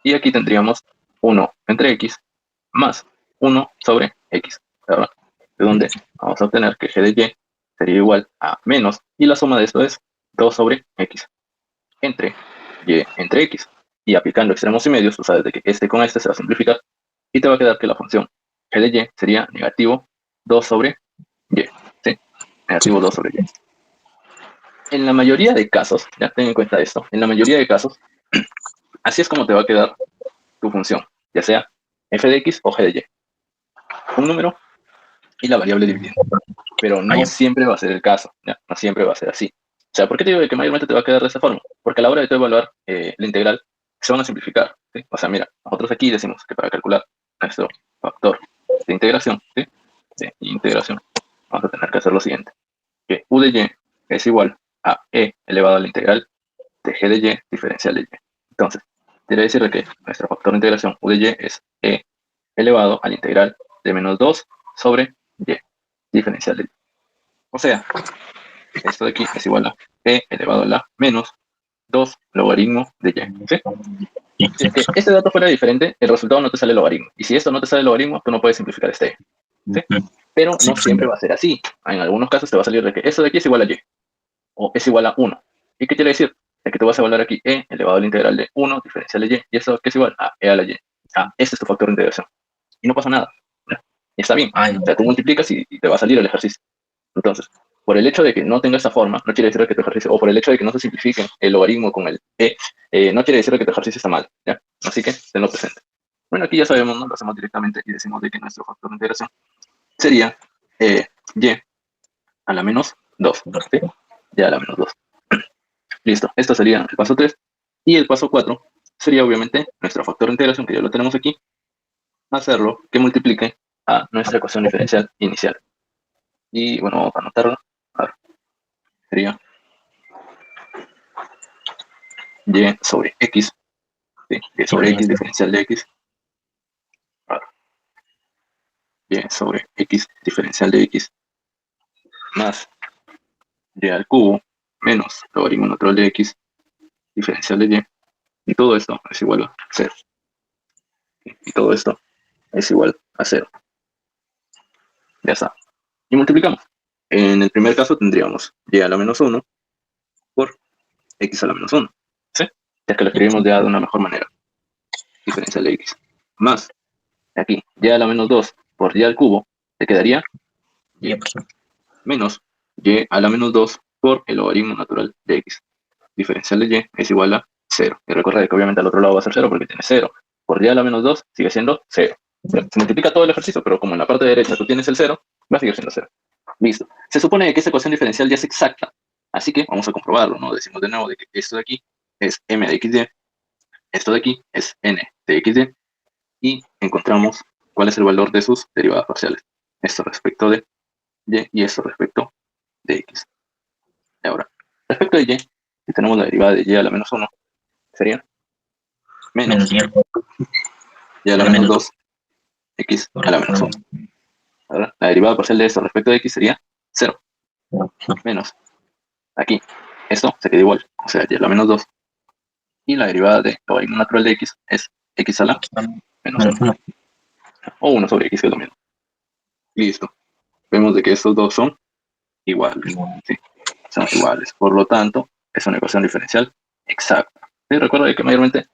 Y aquí tendríamos 1 entre x más 1 sobre x, ¿verdad? De donde vamos a obtener que g de y sería igual a menos, y la suma de esto es 2 sobre x, entre y entre x. Y aplicando extremos y medios, tú sabes de que este con este se va a simplificar, y te va a quedar que la función g de y sería negativo 2 sobre y, ¿sí? Negativo 2 sobre y. En la mayoría de casos, ya ten en cuenta esto, en la mayoría de casos, así es como te va a quedar tu función, ya sea f de x o g de y. Un número y la variable dividiendo. Pero no siempre va a ser el caso, ¿ya? No siempre va a ser así. O sea, ¿por qué te digo que mayormente te va a quedar de esta forma? Porque a la hora de tú evaluar la integral, se van a simplificar, ¿sí? O sea, mira, nosotros aquí decimos que para calcular nuestro factor de integración, ¿sí? De integración, vamos a tener que hacer lo siguiente, que u de y es igual a e elevado a la integral de g de y diferencial de y. Entonces, quiere decir que nuestro factor de integración u de y es e elevado a la integral de menos 2 sobre y diferencial de y. O sea, esto de aquí es igual a e elevado a la menos 2 logaritmo de y. ¿Sí? Si es que este dato fuera diferente, el resultado no te sale logaritmo. Y si esto no te sale logaritmo, tú no puedes simplificar este. ¿Sí? Pero no siempre va a ser así. En algunos casos te va a salir de que esto de aquí es igual a y. O es igual a 1. ¿Y qué quiere decir? De que tú vas a evaluar aquí e elevado a la integral de 1 diferencial de y. Y esto que es igual a e a la y. Ah, este es tu factor de integración. Y no pasa nada. ¿Ya? Y está bien. O sea, tú multiplicas y te va a salir el ejercicio. Entonces, por el hecho de que no tenga esta forma, no quiere decir que tu ejercicio, o por el hecho de que no se simplifique el logaritmo con el no quiere decir que tu ejercicio está mal, ¿ya? Así que tenlo presente. Bueno, aquí ya sabemos, ¿no? Lo hacemos directamente y decimos de que nuestro factor de integración sería y a la menos 2, ¿sí? Y a la menos 2. Listo, esto sería el paso 3. Y el paso 4 sería obviamente nuestro factor de integración, que ya lo tenemos aquí, hacerlo que multiplique a nuestra ecuación diferencial inicial. Y bueno, vamos a anotarlo. A ver, sería y sobre x, ¿sí? Y sobre x diferencial de x, y sobre x diferencial de x, más y al cubo, menos logaritmo natural de x diferencial de y todo esto es igual a 0. Y todo esto es igual a 0. Ya está. Y multiplicamos. En el primer caso tendríamos y a la menos 1 por x a la menos 1, ¿sí? Ya que lo escribimos ya de una mejor manera. Diferencial de x. Más, aquí, y a la menos 2 por y al cubo, te quedaría y menos y a la menos 2 por el logaritmo natural de x. Diferencial de y es igual a 0. Y recuerda que obviamente al otro lado va a ser 0 porque tiene 0. Por y a la menos 2 sigue siendo 0. Se multiplica todo el ejercicio, pero como en la parte derecha tú tienes el cero, va a seguir siendo cero. Listo. Se supone que esta ecuación diferencial ya es exacta, así que vamos a comprobarlo, ¿no? Decimos de nuevo de que esto de aquí es m de xy, esto de aquí es n de xy, y encontramos cuál es el valor de sus derivadas parciales. Esto respecto de y esto respecto de x. Y ahora, respecto de y, si tenemos la derivada de y a la menos 1, sería menos Menos y y a la a la menos menos 2, x a la menos 1. Ahora, la derivada parcial de esto respecto de x sería 0, menos aquí. Esto se queda igual, o sea, y a la menos 2. Y la derivada de logaritmo natural de x es x a la menos 1. menos 1. O 1 sobre x, que es lo mismo. Listo. Vemos de que estos dos son iguales. ¿Sí? Son iguales. Por lo tanto, es una ecuación diferencial exacta. ¿Sí? Recuerda que mayormente,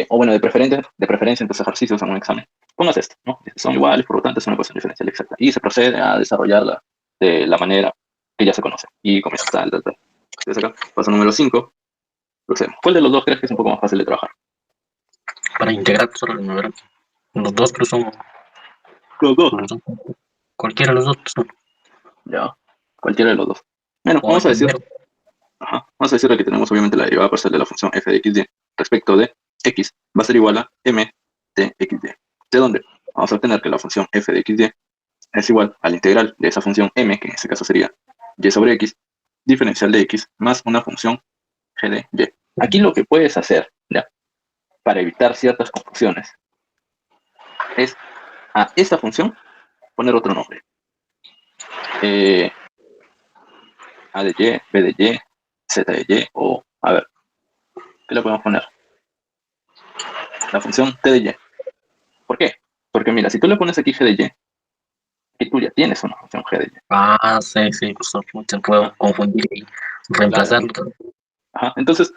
o bueno, de preferencia en tus ejercicios en un examen, pongas esto, ¿no? Son iguales, por lo tanto, es una ecuación diferencial exacta. Y se procede a desarrollarla de la manera que ya se conoce. Y comienza tal. Entonces acá, paso número 5. Procedemos. ¿Cuál de los dos crees que es un poco más fácil de trabajar? Para integrar solo el numeral. Los dos pero son Los dos. los dos. Cualquiera de los dos son. Ya, cualquiera de los dos. Bueno, O el vamos a decir, primero. vamos a decir que tenemos obviamente la derivada parcial de la función f de xy respecto de x va a ser igual a m de xy. ¿De dónde? Vamos a obtener que la función f de xy es igual a la integral de esa función m, que en este caso sería y sobre x, diferencial de x, más una función g de y. Aquí lo que puedes hacer, ¿ya? Para evitar ciertas confusiones, es a esta función poner otro nombre. A de y, b de y, z de y, o, a ver, ¿qué le podemos poner? La función t de y. ¿Por qué? Porque mira, si tú le pones aquí g de y, y tú ya tienes una función g de y. Ah, sí, sí, pues se puedo Ajá, confundir y claro. reemplazarlo. Ajá. Entonces,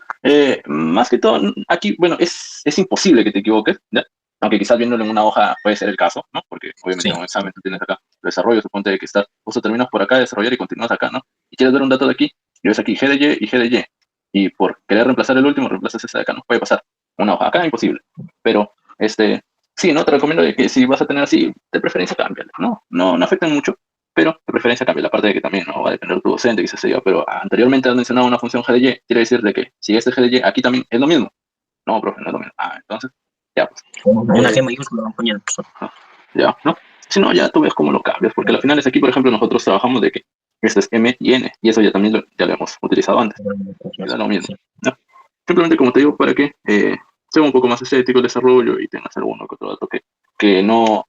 más que todo, aquí, bueno, es imposible que te equivoques, ¿ya? Aunque quizás viéndolo en una hoja puede ser el caso, ¿no? Porque obviamente Sí. en un examen tú tienes acá el desarrollo, suponte de que estás, vos terminas por acá de desarrollar y continúas acá, ¿no? Y quieres ver un dato de aquí, y ves aquí g de y y g de y. Y por querer reemplazar el último, reemplazas ese de acá, ¿no? Puede pasar. Una hoja acá, imposible. Pero, sí, ¿no? Te recomiendo de que si vas a tener así, de preferencia cámbiale, ¿no? No afectan mucho, pero de preferencia cambia. La parte de que también no va a depender de tu docente, quizás se yo, pero anteriormente has mencionado una función g de y, quiere decir de que si este g de y aquí también es lo mismo. No, profe, no es lo mismo. Ah, entonces, ya pues. Una Eh, G mayúscula van poniendo. Pues, ya, ¿no? Si no, ya tú ves cómo lo cambias, porque al final es aquí, por ejemplo, nosotros trabajamos de que este es m y n, y eso ya también ya lo hemos utilizado antes, y da lo mismo, sí. ¿no? Simplemente, como te digo, para que sea un poco más estético el desarrollo y tengas alguno que otro dato que no,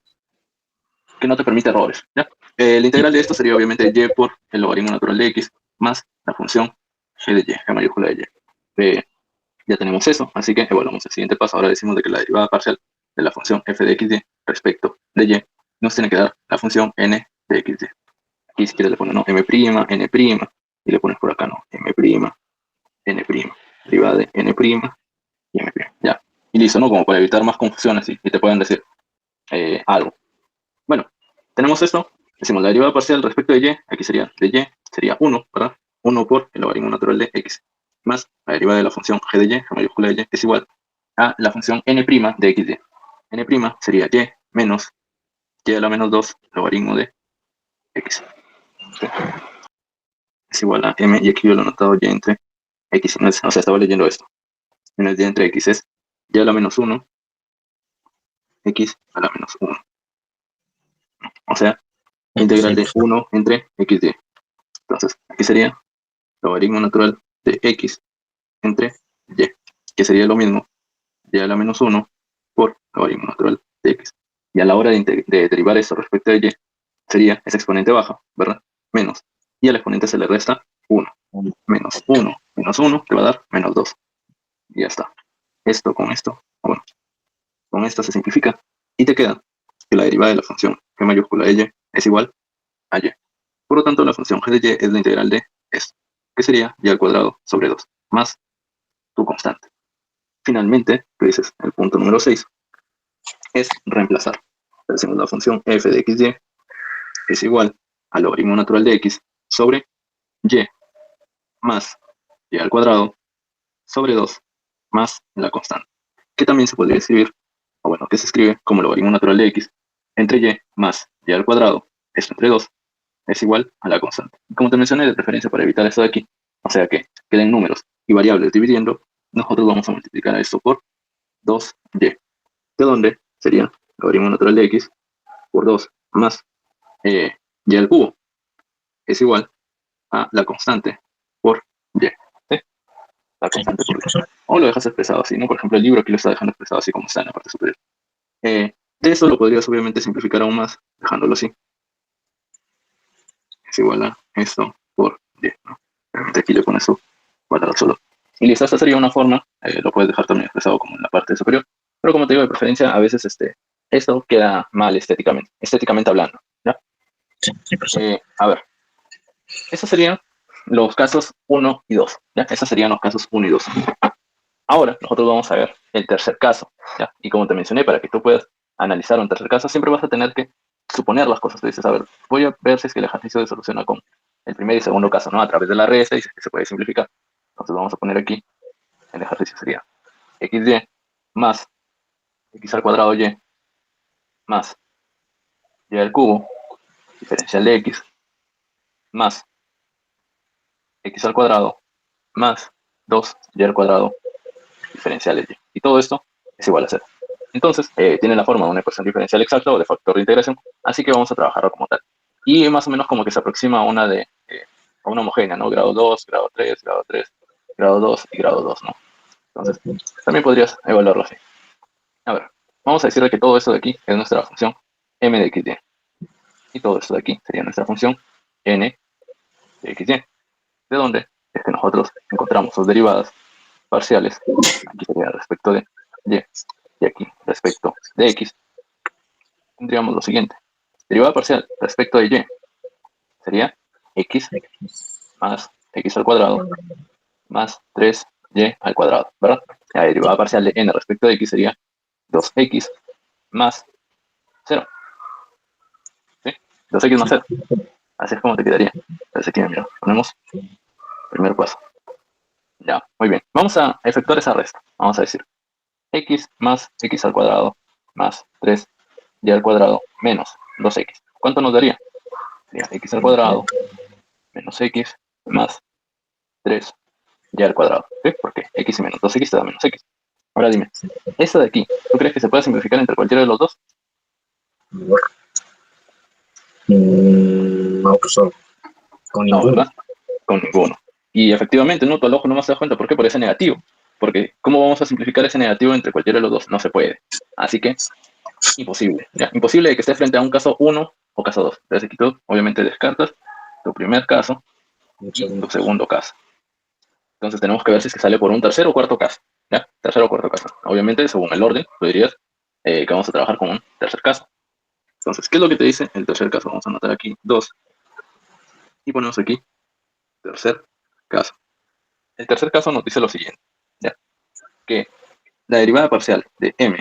que no te permite errores, ¿ya? La Sí. integral de esto sería obviamente y por el logaritmo natural de x más la función g de y, g mayúscula de y. Ya tenemos eso, así que evaluamos el siguiente paso. Ahora decimos de que la derivada parcial de la función f de xy respecto de y nos tiene que dar la función n de xy. Aquí si quieres le pones, ¿no? m', n', y le pones por acá, ¿no? m', n', derivada de n' y m'. Ya. Y listo, ¿no? Como para evitar más confusiones y te pueden decir algo. Bueno, tenemos esto. Decimos la derivada parcial respecto de y, aquí sería de y, sería 1, ¿verdad? 1 por el logaritmo natural de x, más la derivada de la función g de y, g mayúscula de y, es igual a la función n' de xy. N' sería y menos y a la menos 2 logaritmo de x. ¿Sí? Es igual a m, y aquí yo lo he notado y entre x, no es, o sea, estaba leyendo esto. Menos y entre x es y a la menos 1, x a la menos 1. O sea, Sí, integral de pues, 1 entre xy. Entonces, aquí sería logaritmo natural de x entre y, que sería lo mismo, y a la menos 1 por logaritmo natural de x. Y a la hora de derivar esto respecto de y, sería ese exponente baja, ¿verdad? Menos. Y al exponente se le resta 1. Menos 1, menos 1, te va a dar menos 2. Y ya está. Esto con esto, bueno, con esto se simplifica. Y te queda que la derivada de la función g mayúscula de y es igual a y. Por lo tanto, la función g de y es la integral de esto, que sería y al cuadrado sobre 2, más tu constante. Finalmente, tú dices, el punto número 6 es reemplazar. Decimos la función f de xy es igual al logaritmo natural de x sobre y más y al cuadrado sobre 2 más la constante, que también se podría escribir, o bueno, que se escribe como logaritmo natural de x entre y más y al cuadrado, esto entre 2, es igual a la constante. Y como te mencioné de preferencia para evitar esto de aquí, o sea que queden números y variables dividiendo, nosotros vamos a multiplicar esto por 2y, de donde sería logaritmo natural de x por 2 más y al cubo es igual a la constante por y. ¿Sí? La Sí, constante sí, por y. profesor. O lo dejas expresado así, ¿no? Por ejemplo, el libro aquí lo está dejando expresado así como está en la parte superior. De esto lo podrías obviamente simplificar aún más, dejándolo así. Es igual a esto por y, ¿no? Realmente aquí le pones su cuadrado solo. Y listo, esta sería una forma, lo puedes dejar también expresado como en la parte superior, pero como te digo, de preferencia, a veces esto queda mal estéticamente hablando, ¿ya? Sí, sí, profesor. A ver, estos serían los casos 1 y 2, ¿ya? Estos serían los casos 1 y 2. Ahora, nosotros vamos a ver el tercer caso, ¿ya? Y como te mencioné, para que tú puedas analizar un tercer caso, siempre vas a tener que suponer las cosas. Tú dices, a ver, voy a ver si es que el ejercicio se soluciona con el primer y segundo caso, ¿no? A través de la resta y si es que se puede simplificar. Entonces vamos a poner aquí, el ejercicio sería xy más x al cuadrado y más y al cubo, diferencial de x, más x al cuadrado, más 2y al cuadrado, diferencial de y. Y todo esto es igual a 0. Entonces, tiene la forma de una ecuación diferencial exacta o de factor de integración, así que vamos a trabajarlo como tal. Y más o menos como que se aproxima a a una homogénea, ¿no? Grado 2, grado 3, grado 3, grado 2 y grado 2, ¿no? Entonces, también podrías evaluarlo así. A ver, vamos a decirle que todo esto de aquí es nuestra función m de xy. Y todo esto de aquí sería nuestra función n de xy. ¿De dónde? Es que nosotros encontramos sus derivadas parciales. Aquí sería respecto de y, y aquí respecto de x. Tendríamos lo siguiente. Derivada parcial respecto de y sería x más x al cuadrado más 3y al cuadrado, ¿verdad? La derivada parcial de n respecto de x sería 2x más 0. ¿Sí? 2x más 0. Así es como te quedaría. Entonces aquí, mira, ponemos primer paso. Ya, muy bien. Vamos a efectuar esa resta. Vamos a decir x más x al cuadrado más 3y al cuadrado menos 2x. ¿Cuánto nos daría? Sería x al cuadrado menos x más 3y al cuadrado. ¿Sí? Porque x y menos 2x te da menos x. Ahora dime, esta de aquí, ¿tú crees que se puede simplificar entre cualquiera de los dos? No, profesor, con No, ninguno. ¿verdad? Con ninguno. Y efectivamente, ¿no? Tu al ojo no se da cuenta. ¿Por qué? Por ese negativo. Porque, ¿cómo vamos a simplificar ese negativo entre cualquiera de los dos? No se puede. Así que, imposible. ¿Ya? Imposible de que esté frente a un caso 1 o caso 2. Entonces aquí tú, obviamente, descartas tu primer caso y tu segundo caso. Entonces tenemos que ver si es que sale por un tercer o cuarto caso. ¿Ya? Tercer o cuarto caso. Obviamente, según el orden, tú dirías que vamos a trabajar con un tercer caso. Entonces, ¿qué es lo que te dice el tercer caso? Vamos a anotar aquí 2 y ponemos aquí tercer caso. El tercer caso nos dice lo siguiente, ¿ya? Que la derivada parcial de m,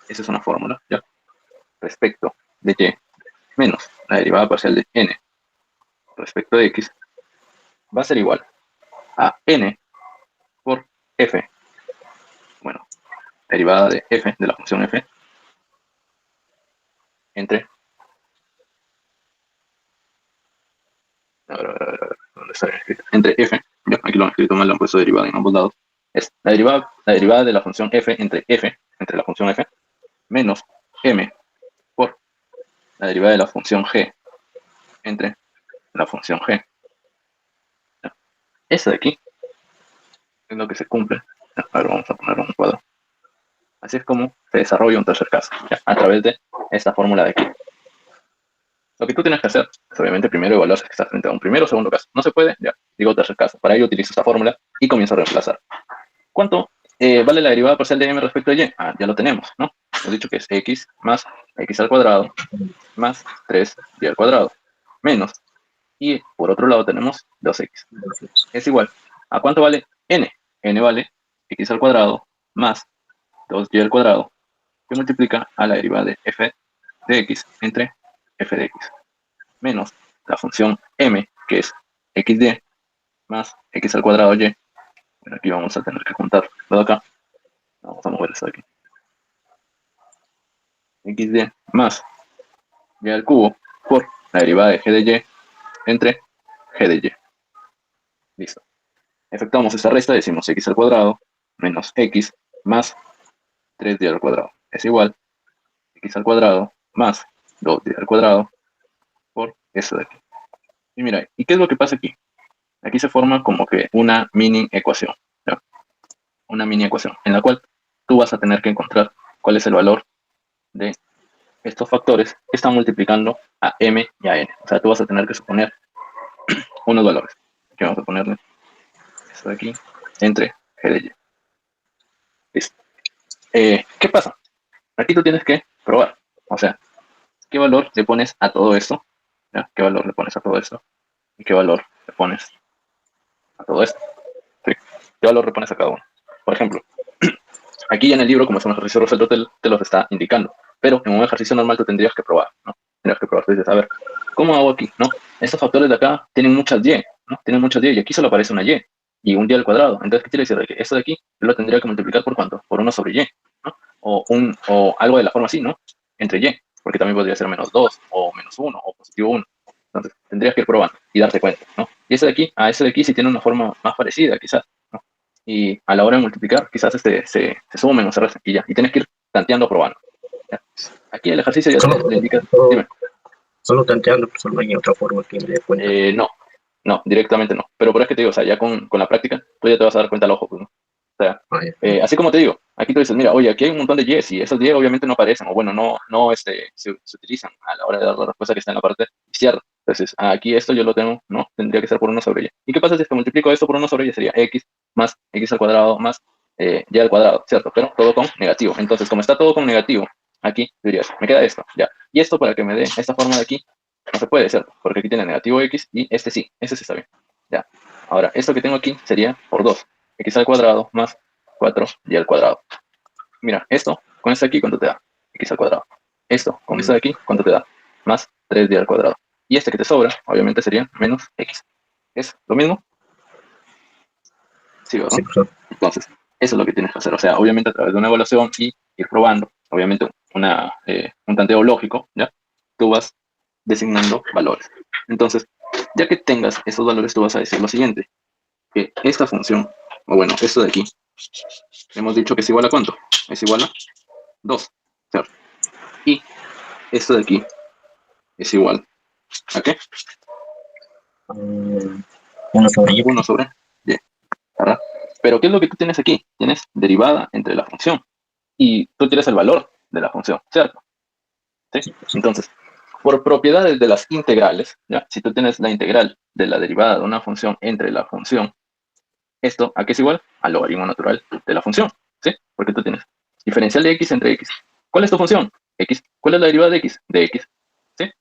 esa es una fórmula, ¿ya? Respecto de y menos la derivada parcial de n respecto de x va a ser igual a n por f, bueno, derivada de f, de la función f, entre, ¿dónde está escrito? Entre f, ya, aquí lo han escrito mal, lo han puesto derivada en ambos lados, es la derivada de la función f, entre la función f, menos m por la derivada de la función g entre la función g. ¿Ya? Eso de aquí es lo que se cumple. ¿Ya? A ver, vamos a poner un cuadro. Así es como se desarrolla un tercer caso, ¿ya? A través de esta fórmula de aquí. Lo que tú tienes que hacer es obviamente primero evaluar si estás frente a un primero o segundo caso. No se puede, ya, digo tercer caso. Para ello utilizo esta fórmula y comienzo a reemplazar. ¿Cuánto vale la derivada parcial de m respecto a y? Ah, ya lo tenemos, ¿no? Hemos dicho que es x más x al cuadrado más 3y al cuadrado menos. Y por otro lado tenemos 2x. Es igual. ¿A cuánto vale n? N vale x al cuadrado más 2y al cuadrado, que multiplica a la derivada de f de x entre f de x, menos la función m, que es xy, más x al cuadrado y. Bueno, aquí vamos a tener que juntar todo acá. Vamos a mover esto de aquí. xy más y al cubo por la derivada de g de y entre g de y. Listo. Efectuamos esta resta, decimos x al cuadrado menos x más 3y al cuadrado es igual a x al cuadrado más 2y al cuadrado por eso de aquí. Y mira, ¿y qué es lo que pasa aquí? Aquí se forma como que una mini ecuación, ¿ya? Una mini ecuación en la cual tú vas a tener que encontrar cuál es el valor de estos factores que están multiplicando a m y a n. O sea, tú vas a tener que suponer unos valores. Aquí vamos a ponerle esto de aquí entre g de y. Listo. ¿Qué pasa? Aquí tú tienes que probar. O sea, ¿qué valor le pones a todo esto? ¿Ya? ¿Qué valor le pones a todo esto? ¿Y qué valor le pones a todo esto? ¿Sí? ¿Qué valor le pones a cada uno? Por ejemplo, aquí ya en el libro, como es un ejercicio resuelto, te los está indicando. Pero en un ejercicio normal tú tendrías que probar, ¿no? Tendrías que probar. Tú dices, a ver, ¿cómo hago aquí? ¿No? Estos factores de acá tienen muchas y, ¿no? Tienen muchas y aquí solo aparece una y un y al cuadrado. Entonces, ¿qué quiere decir? Que esto de aquí yo lo tendría que multiplicar por ¿cuánto? Por 1 sobre y, ¿no? O algo de la forma así, ¿no? Entre y, porque también podría ser menos 2, o menos 1, o positivo 1. Entonces, tendrías que ir probando y darte cuenta, ¿no? Y ese de aquí, a ese de aquí sí tiene una forma más parecida, quizás, ¿no? Y a la hora de multiplicar, quizás se sumen o se restan y ya. Y tienes que ir tanteando, probando. ¿Ya? Aquí el ejercicio ya Solo, te indica, solo, dime. solo tanteando, pues no hay otra forma que me dé cuenta. No, no, directamente no. Pero por eso que te digo, o sea, ya con la práctica, tú ya te vas a dar cuenta al ojo, pues, ¿no? O sea, Ah, ya. así como te digo, aquí tú dices, mira, oye, aquí hay un montón de yes y esos y obviamente no aparecen, o bueno, no se utilizan a la hora de dar la respuesta que está en la parte izquierda. Entonces, aquí esto yo lo tengo, ¿no? Tendría que ser por 1 sobre y. ¿Y qué pasa si es que multiplico esto por 1 sobre y? Sería x más x al cuadrado más y al cuadrado, ¿cierto? Pero todo con negativo. Entonces, como está todo con negativo, aquí dirías, me queda esto, ya. Y esto para que me dé esta forma de aquí, no se puede, ¿cierto? Porque aquí tiene negativo x y este sí está bien. Ya. Ahora, esto que tengo aquí sería por 2, x al cuadrado más 4 y al cuadrado. Mira, esto con esto de aquí, ¿cuánto te da? X al cuadrado. Esto con esto de aquí, ¿cuánto te da? Más 3y al cuadrado. Y este que te sobra, obviamente sería menos x. ¿Es lo mismo? Sí, ¿verdad? Sí, pues, Entonces, eso es lo que tienes que hacer. O sea, obviamente a través de una evaluación y ir probando, obviamente un tanteo lógico, ¿ya? Tú vas designando valores. Entonces, ya que tengas esos valores, tú vas a decir lo siguiente, que esta función, o bueno, esto de aquí, hemos dicho que es igual a ¿cuánto? Es igual a 2, ¿cierto? Y esto de aquí es igual a ¿qué? uno sobre y. 1 sobre y, ¿verdad? Pero ¿qué es lo que tú tienes aquí? Tienes derivada entre la función y tú tienes el valor de la función, ¿cierto? ¿Sí? Sí, pues, sí. Entonces, por propiedades de las integrales, ¿ya? Si tú tienes la integral de la derivada de una función entre la función, ¿esto a qué es igual? Al logaritmo natural de la función, ¿sí? Porque tú tienes diferencial de x entre x. ¿Cuál es tu función? X. ¿Cuál es la derivada de x? De x, ¿sí?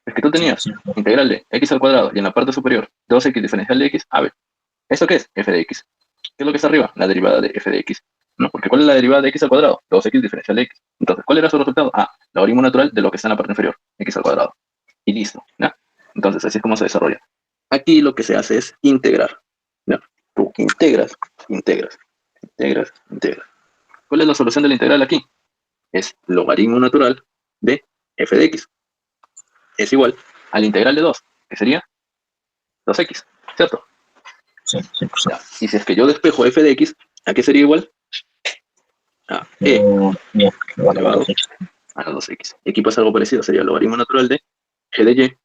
Es que tú Sí, tenías sí. integral de x al cuadrado y en la parte superior 2x diferencial de x. A ver, ¿esto qué es? F de x. ¿Qué es lo que está arriba? La derivada de f de x. ¿No? Porque ¿cuál es la derivada de x al cuadrado? 2x diferencial de x. Entonces, ¿cuál era su resultado? Ah, logaritmo natural de lo que está en la parte inferior, x al cuadrado. Y listo, ¿ya? Entonces, así es como se desarrolla. Aquí lo que se hace es integrar, ¿ya? Tú integras. ¿Cuál es la solución de la integral aquí? Es logaritmo natural de f de x. Es igual a la integral de 2, que sería 2x, ¿cierto? Sí, sí, pues, Ya. Y si es que yo despejo f de x, ¿a qué sería igual? A e bien, vale, vale, elevado sí. a la 2x. Y aquí pasa algo parecido, sería logaritmo natural de g de y,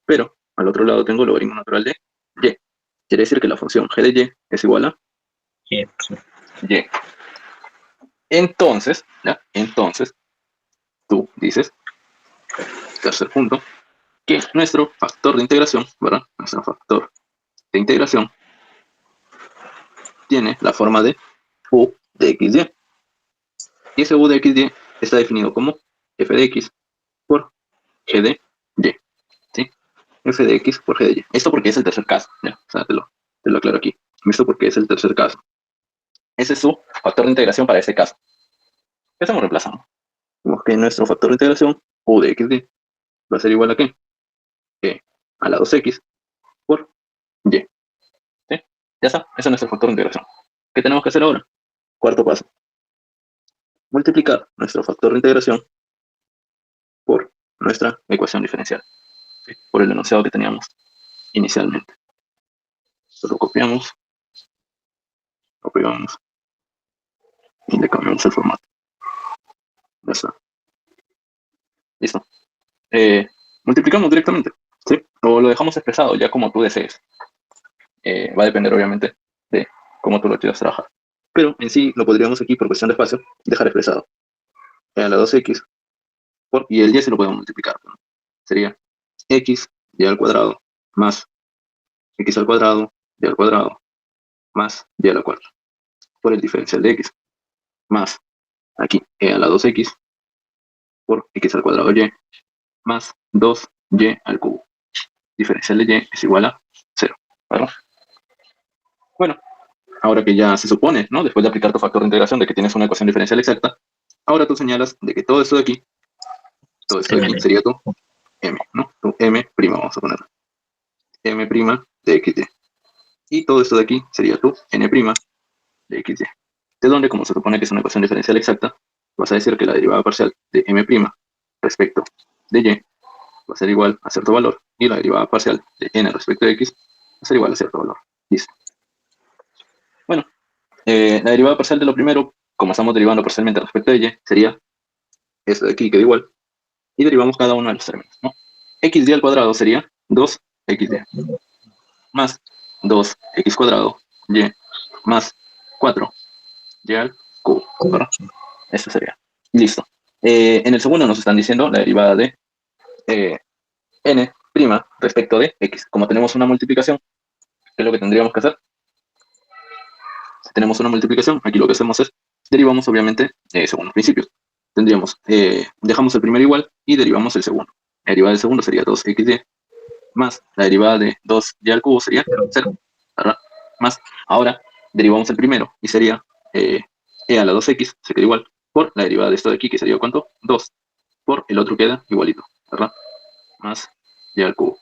pero al otro lado tengo logaritmo natural de y. Quiere decir que la función g de y es igual a Sí, pues, y. Entonces, ¿ya? Entonces, tú dices, tercer punto, que nuestro factor de integración, ¿verdad? Nuestro factor de integración tiene la forma de u de xy. Y ese u de xy está definido como f de x por g de y. ¿Sí? F de x por g de y. Esto porque es el tercer caso, ¿ya? O sea, te lo aclaro aquí. Esto porque es el tercer caso. Ese es su factor de integración para ese caso. ¿Qué hacemos? Reemplazamos. Vemos que nuestro factor de integración, u de xy, va a ser igual a ¿qué? E a la 2x por y. ¿Sí? Ya está. Ese es nuestro factor de integración. ¿Qué tenemos que hacer ahora? Cuarto paso. Multiplicar nuestro factor de integración nuestra ecuación diferencial, ¿sí? Por el enunciado que teníamos inicialmente. Solo copiamos, lo pegamos y le cambiamos el formato. Ya está. Listo. Multiplicamos directamente, ¿sí? O lo dejamos expresado ya como tú desees. Va a depender obviamente de cómo tú lo quieras trabajar. Pero en sí lo podríamos aquí por cuestión de espacio dejar expresado. A la 2x y el y se lo podemos multiplicar, ¿no? Sería x y al cuadrado más x al cuadrado y al cuadrado más y a la cuarta por el diferencial de x más aquí a la 2x por x al cuadrado y más 2y al cubo. Diferencial de y es igual a 0, ¿verdad? Bueno, ahora que ya se supone, ¿no? Después de aplicar tu factor de integración de que tienes una ecuación diferencial exacta, ahora tú señalas de que todo esto de aquí sería tu m, ¿no? Tu m', vamos a poner m' de xy. Y todo esto de aquí sería tu n' de xy. De donde, como se supone que es una ecuación diferencial exacta, vas a decir que la derivada parcial de m' respecto de y va a ser igual a cierto valor, y la derivada parcial de n respecto de x va a ser igual a cierto valor. Listo. Bueno, la derivada parcial de lo primero, como estamos derivando parcialmente respecto de y, sería esto de aquí, que da igual, y derivamos cada uno de los términos, ¿no? xy al cuadrado sería 2xy, más 2x cuadrado y más 4y al cubo, ¿verdad? Esto sería. Listo. En el segundo nos están diciendo la derivada de n' respecto de x. Como tenemos una multiplicación, ¿qué es lo que tendríamos que hacer? Si tenemos una multiplicación, aquí lo que hacemos es, derivamos obviamente según los principios. Tendríamos, dejamos el primero igual y derivamos el segundo. La derivada del segundo sería 2xy, más la derivada de 2y al cubo sería 0, ¿verdad? Más, ahora derivamos el primero y sería a la 2x, se queda igual, por la derivada de esto de aquí, que sería ¿cuánto? 2, por el otro queda igualito, ¿verdad? Más y al cubo.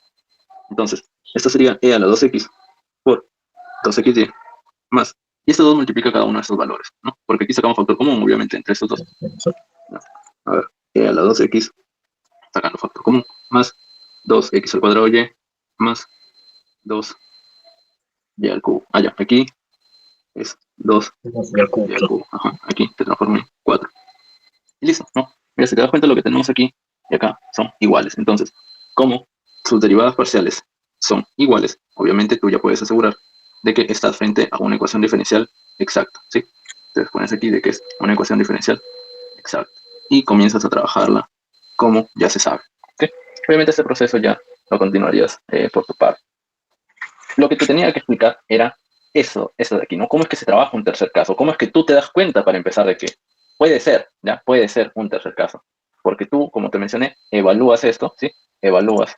Entonces, esto sería a la 2x por 2xy más. Y estos dos multiplica cada uno de estos valores, ¿no? Porque aquí sacamos factor común, obviamente, entre estos dos. ¿No? A ver, a la 2x, sacando factor común, más 2x al cuadrado y más 2y al cubo. Ah, ya, aquí es 2y al cubo. Ajá, aquí te transforma en 4. Y listo, ¿no? Mira, si te das cuenta, lo que tenemos aquí y acá son iguales. Entonces, como sus derivadas parciales son iguales, obviamente tú ya puedes asegurar de que estás frente a una ecuación diferencial exacta, ¿sí? Entonces pones aquí de que es una ecuación diferencial exacta y comienzas a trabajarla como ya se sabe, ¿ok? Obviamente este proceso ya lo continuarías por tu parte. Lo que te tenía que explicar era eso de aquí, ¿no? ¿Cómo es que se trabaja un tercer caso? ¿Cómo es que tú te das cuenta para empezar de que puede ser, ya, puede ser un tercer caso? Porque tú, como te mencioné, evalúas esto, ¿sí? Evalúas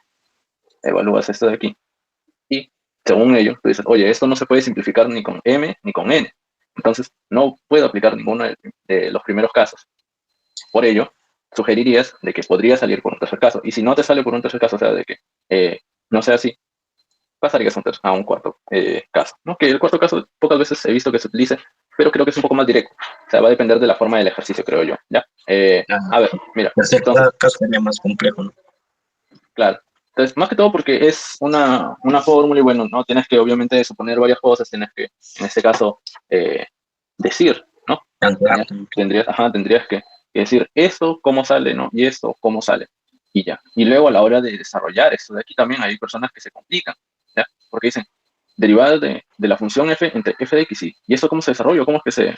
esto de aquí. Y según ello, tú dices, oye, esto no se puede simplificar ni con m ni con n. Entonces, no puedo aplicar ninguno de los primeros casos. Por ello, sugerirías de que podría salir por un tercer caso. Y si no te sale por un tercer caso, o sea, de que no sea así, pasarías a un cuarto caso, ¿no? Que el cuarto caso pocas veces he visto que se utilice, pero creo que es un poco más directo. O sea, va a depender de la forma del ejercicio, creo yo, ¿ya? A ver, mira. Entonces, caso sería más complejo, ¿no? Claro. Entonces, más que todo porque es una fórmula y bueno, ¿no? Tienes que obviamente suponer varias cosas, tienes que, en este caso, decir, ¿no? Tendrías que decir esto, cómo sale, ¿no? Y esto, cómo sale. Y ya. Y luego a la hora de desarrollar esto de aquí también hay personas que se complican, ¿ya? Porque dicen, derivada de la función f entre f de x y esto cómo se desarrolla, cómo es que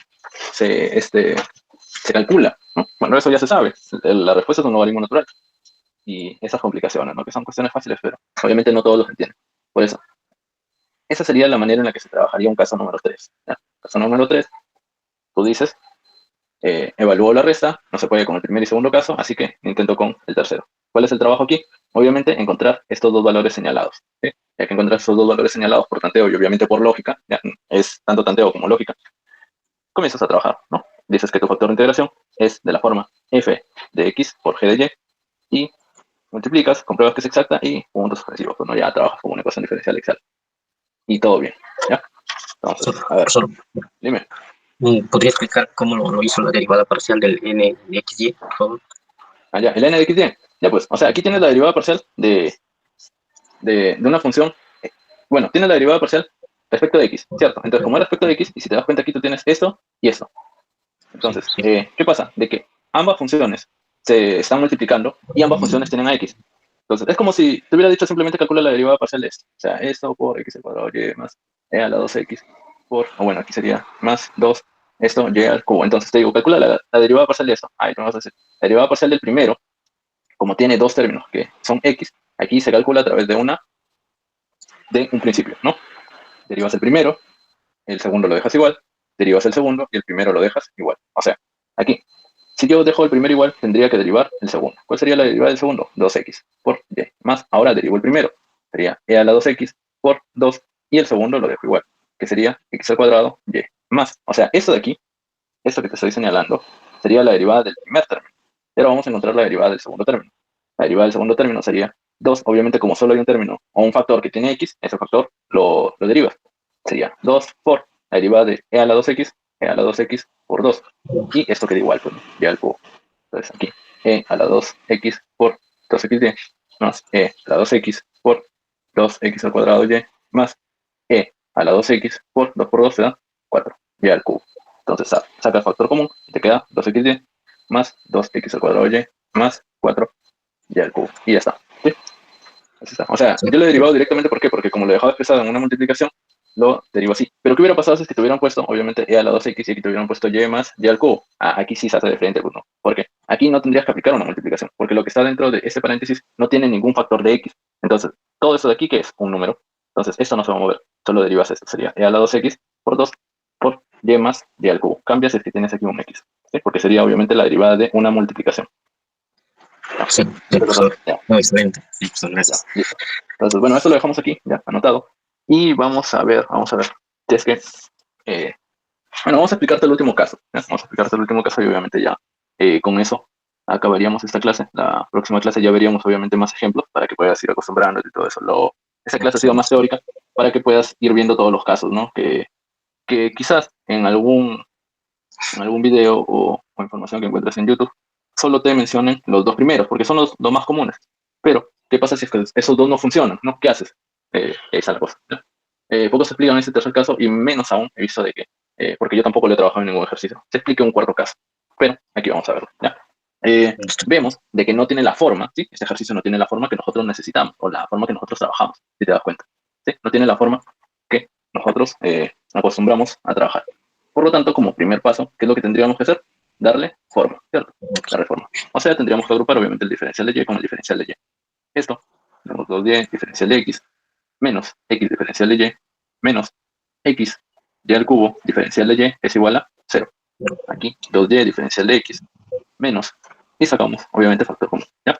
se calcula, ¿no? Bueno, eso ya se sabe. La respuesta es un logaritmo natural. Y esas complicaciones, ¿no? Que son cuestiones fáciles, pero obviamente no todos los entienden. Por eso, esa sería la manera en la que se trabajaría un caso número 3. ¿Ya? Caso número 3, tú dices, evalúo la resta, no se puede con el primer y segundo caso, así que intento con el tercero. ¿Cuál es el trabajo aquí? Obviamente encontrar estos dos valores señalados. ¿Sí? Ya que encontrar estos dos valores señalados por tanteo y obviamente por lógica, ya es tanto tanteo como lógica, comienzas a trabajar, ¿no? Dices que tu factor de integración es de la forma f de x por g de y multiplicas, compruebas que es exacta y puntos sucesivos. Bueno, ya trabajas como una ecuación diferencial exacta. Y todo bien, ¿ya? Entonces, a ver, dime. ¿Podría explicar cómo lo hizo la derivada parcial del n de xy, por favor? ya, el n de xy. Ya pues, o sea, aquí tienes la derivada parcial de una función. Bueno, tienes la derivada parcial respecto de x, ¿cierto? Entonces, como es respecto de x, y si te das cuenta aquí tú tienes esto y esto. Sí, Entonces, sí. ¿qué pasa? De que ambas funciones se están multiplicando y ambas funciones tienen a x. Entonces, es como si te hubiera dicho simplemente calcula la derivada parcial de esto. O sea, esto por x al cuadrado y más e a la 2x por, o bueno, aquí sería más 2, esto y al cubo. Entonces te digo, calcula la derivada parcial de esto. Ahí lo vas a hacer. La derivada parcial del primero, como tiene dos términos que son x, aquí se calcula a través de un principio, ¿no? Derivas el primero, el segundo lo dejas igual, derivas el segundo y el primero lo dejas igual. O sea, aquí, si yo dejo el primero igual, tendría que derivar el segundo. ¿Cuál sería la derivada del segundo? 2x por y. Más, ahora derivo el primero. Sería e a la 2x por 2 y el segundo lo dejo igual, que sería x al cuadrado y. Más, o sea, esto de aquí, esto que te estoy señalando, sería la derivada del primer término. Y ahora vamos a encontrar la derivada del segundo término. La derivada del segundo término sería 2, obviamente como solo hay un término o un factor que tiene x, ese factor lo derivas. Sería 2 por la derivada de e a la 2x, e a la 2x por 2. Y esto queda igual, pues, ya al cubo. Entonces aquí, e a la 2x por 2xy más e a la 2x por 2x al cuadrado y más e a la 2x por 2 te da 4, y al cubo. Entonces saca el factor común y te queda 2xy más 2x al cuadrado y más 4 y al cubo. Y ya está. ¿Sí? Así está. O sea, Sí. yo lo he derivado directamente, ¿por qué? Porque como lo dejaba expresado en una multiplicación, lo derivo así. Pero ¿qué hubiera pasado si es que te hubieran puesto, obviamente, e a la 2x y aquí te hubieran puesto y más y al cubo? Aquí sí se hace de frente, pues no. Porque aquí no tendrías que aplicar una multiplicación, porque lo que está dentro de este paréntesis no tiene ningún factor de x. Entonces, todo esto de aquí, que es un número, entonces esto no se va a mover, solo derivas esto. Sería e a la 2x por 2 por y más y al cubo. Cambias si es que tienes aquí un x, ¿sí? Porque sería obviamente la derivada de una multiplicación. Sí, sí, Entonces, profesor. ya, Muy excelente. Sí, profesor, ya, gracias. listo. Entonces, bueno, esto lo dejamos aquí, ya anotado. Y vamos a ver, si es que, bueno, vamos a explicarte el último caso, ¿ya? Vamos a explicarte el último caso y obviamente ya con eso acabaríamos esta clase. La próxima clase ya veríamos obviamente más ejemplos para que puedas ir acostumbrándote y todo eso. Esta clase ha sido más teórica para que puedas ir viendo todos los casos, ¿no? Que quizás en algún video o información que encuentres en YouTube, solo te mencionen los dos primeros, porque son los más comunes. Pero, ¿qué pasa si es que esos dos no funcionan? ¿No? ¿Qué haces? Esa es la cosa, ¿no? Pocos se explican ese tercer caso y menos aún he visto de que, porque yo tampoco le he trabajado en ningún ejercicio, se explique un cuarto caso. Pero aquí vamos a verlo, ¿ya? Vemos de que no tiene la forma, ¿sí? Este ejercicio no tiene la forma que nosotros necesitamos o la forma que nosotros trabajamos, si te das cuenta, ¿sí? No tiene la forma que nosotros acostumbramos a trabajar. Por lo tanto, como primer paso, ¿qué es lo que tendríamos que hacer? Darle forma, ¿cierto? Darle forma. O sea, tendríamos que agrupar obviamente el diferencial de y con el diferencial de y. Esto, tenemos 2y diferencial de x, menos x diferencial de y, menos x y al cubo diferencial de y es igual a 0. Aquí, 2y diferencial de x, menos, y sacamos, obviamente, factor común, ¿ya?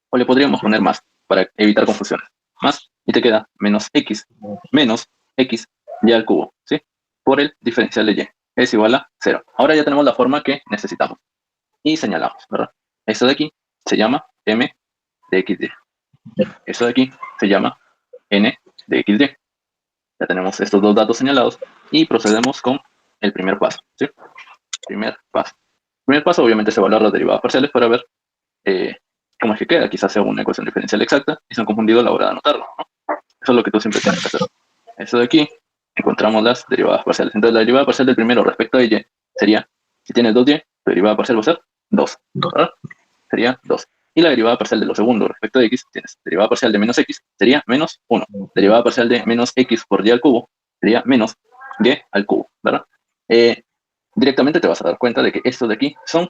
O le podríamos poner más, para evitar confusiones. Más, y te queda menos x y al cubo, ¿sí? Por el diferencial de y es igual a 0. Ahora ya tenemos la forma que necesitamos. Y señalamos, ¿verdad? Esto de aquí se llama m de xy. Esto de aquí se llama n de xy. Ya tenemos estos dos datos señalados y procedemos con el primer paso, ¿sí? Primer paso. Primer paso, obviamente, es evaluar las derivadas parciales para ver cómo es que queda. Quizás sea una ecuación diferencial exacta y se han confundido a la hora de anotarlo, ¿no? Eso es lo que tú siempre tienes que hacer. Esto de aquí, encontramos las derivadas parciales. Entonces, la derivada parcial del primero respecto a y sería, si tienes 2y, tu derivada parcial va a ser 2, ¿verdad? Sería 2. Y la derivada parcial de lo segundo respecto a x, tienes derivada parcial de menos x, sería menos 1. Derivada parcial de menos x por y al cubo, sería menos y al cubo, ¿verdad? Directamente te vas a dar cuenta de que estos de aquí son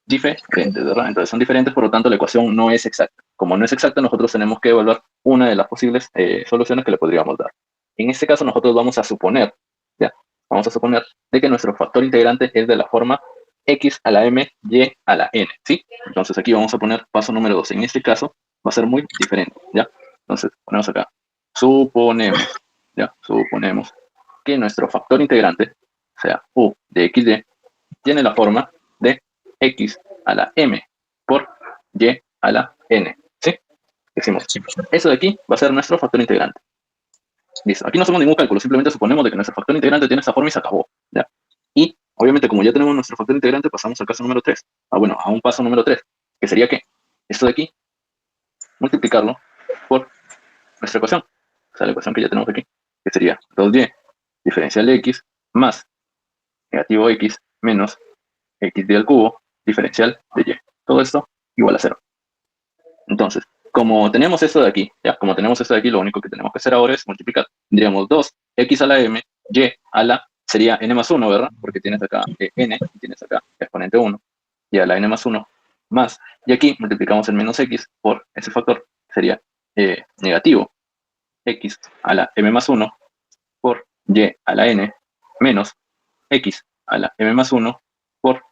diferentes, ¿verdad? Entonces son diferentes, por lo tanto la ecuación no es exacta. Como no es exacta, nosotros tenemos que evaluar una de las posibles soluciones que le podríamos dar. En este caso nosotros vamos a suponer, ¿ya? Vamos a suponer de que nuestro factor integrante es de la forma x a la m, y a la n, ¿sí? Entonces aquí vamos a poner paso número 2. En este caso va a ser muy diferente, ¿ya? Entonces ponemos acá, suponemos, ¿ya? Suponemos que nuestro factor integrante, o sea, u de xy, tiene la forma de x a la m por y a la n, ¿sí? Decimos, eso de aquí va a ser nuestro factor integrante. Listo, aquí no hacemos ningún cálculo, simplemente suponemos de que nuestro factor integrante tiene esta forma y se acabó, ¿ya? Y, obviamente, como ya tenemos nuestro factor integrante, pasamos al caso número 3. Bueno, a un paso número 3. que sería que esto de aquí, multiplicarlo por nuestra ecuación, o sea, la ecuación que ya tenemos aquí, que sería 2y diferencial de x más negativo x menos xd al cubo diferencial de y. Todo esto igual a 0. Entonces, como tenemos esto de aquí, ya, como tenemos esto de aquí, lo único que tenemos que hacer ahora es multiplicar. Tendríamos 2x a la m, y a la, sería n más 1, ¿verdad? Porque tienes acá n y tienes acá exponente 1, y a la n más 1 más, y aquí multiplicamos el menos x por ese factor, que sería negativo x a la m más 1 por y a la n menos x a la m más 1 por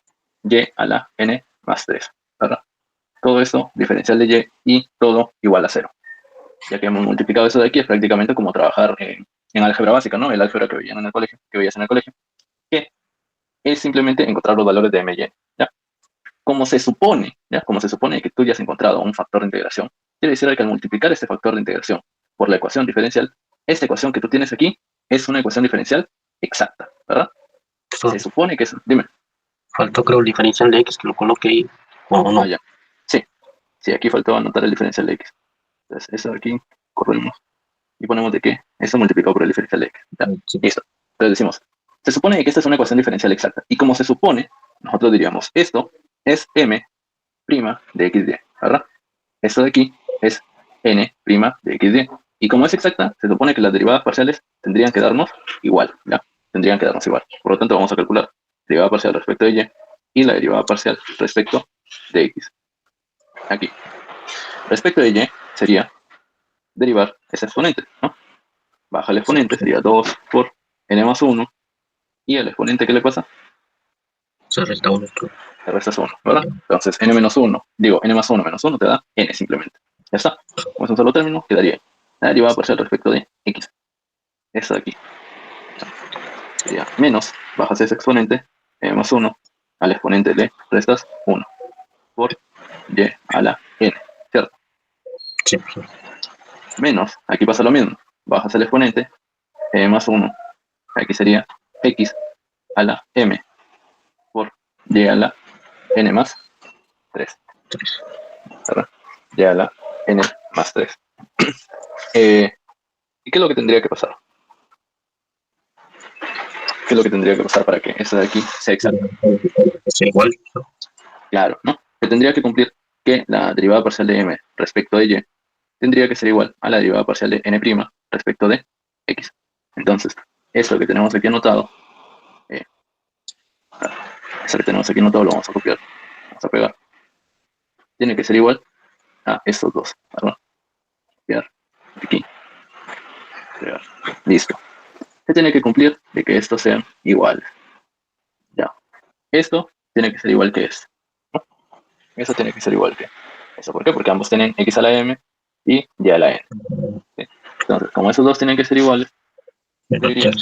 y a la n más 3, ¿verdad? Todo esto diferencial de y y todo igual a 0. Ya que hemos multiplicado eso de aquí, es prácticamente como trabajar en álgebra básica, ¿no? El álgebra que veían en el colegio, que veías en el colegio, que es simplemente encontrar los valores de m y n, ¿ya? Como se supone, ¿ya? Como se supone que tú ya has encontrado un factor de integración, quiere decir que al multiplicar este factor de integración por la ecuación diferencial, esta ecuación que tú tienes aquí es una ecuación diferencial exacta, ¿verdad? Se supone que es, dime. Faltó, creo, el diferencial de x, que lo coloque ahí, o no. Ah, ya. Sí, aquí faltó anotar el diferencial de x. Entonces, eso de aquí, corremos y ponemos de que esto multiplicado por el diferencial de x. ¿Ya? Sí. Listo. Entonces decimos, se supone que esta es una ecuación diferencial exacta. Y como se supone, nosotros diríamos, esto es m' de xy, ¿verdad? Esto de aquí es n' de xy. Y como es exacta, se supone que las derivadas parciales tendrían que darnos igual, ¿ya? Tendrían que darnos igual. Por lo tanto, vamos a calcular la derivada parcial respecto de y la derivada parcial respecto de x. Aquí. Respecto de y sería derivar ese exponente, ¿no? Baja el exponente, sería 2 por n más 1, y el exponente, ¿qué le pasa? Se resta 1. Se resta 1, ¿verdad? Entonces, n menos 1, digo, n más 1 menos 1 te da n simplemente. Ya está. Como es un solo término, quedaría ahí. La derivada parcial respecto de x. Esta de aquí. Sería menos, bajas ese exponente, n más 1, al exponente le restas 1 por y a la n, ¿cierto? Sí. Menos, aquí pasa lo mismo. Bajas el exponente, n más 1, aquí sería x a la m por y a la n más 3. ¿Verdad? Y a la n más 3. ¿Y qué es lo que tendría que pasar? ¿Qué es lo que tendría que pasar para que esta de aquí sea exacta? Sea igual. Claro, ¿no? Que tendría que cumplir que la derivada parcial de m respecto de y tendría que ser igual a la derivada parcial de n' respecto de x. Entonces, eso que tenemos aquí anotado, eso que tenemos aquí anotado lo vamos a copiar, vamos a pegar. Tiene que ser igual a estos dos, ¿verdad? Copiar aquí, pegar. Listo. Se tiene que cumplir de que estos sean iguales. Ya. Esto tiene que ser igual que esto, ¿no? Eso tiene que ser igual que eso. ¿Por qué? Porque ambos tienen x a la m y y a la n. ¿Sí? Entonces, como esos dos tienen que ser iguales, diría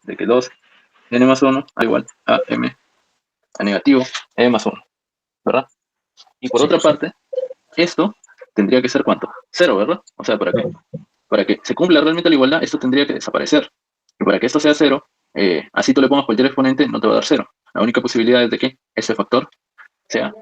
de que 2 n más 1 a igual a m a negativo m más 1, ¿verdad? Y por otra parte, esto tendría que ser ¿cuánto? 0, ¿verdad? O sea, para que se cumpla realmente la igualdad, esto tendría que desaparecer. Y para que esto sea 0, así tú le pongas cualquier exponente, no te va a dar 0. La única posibilidad es de que ese factor sea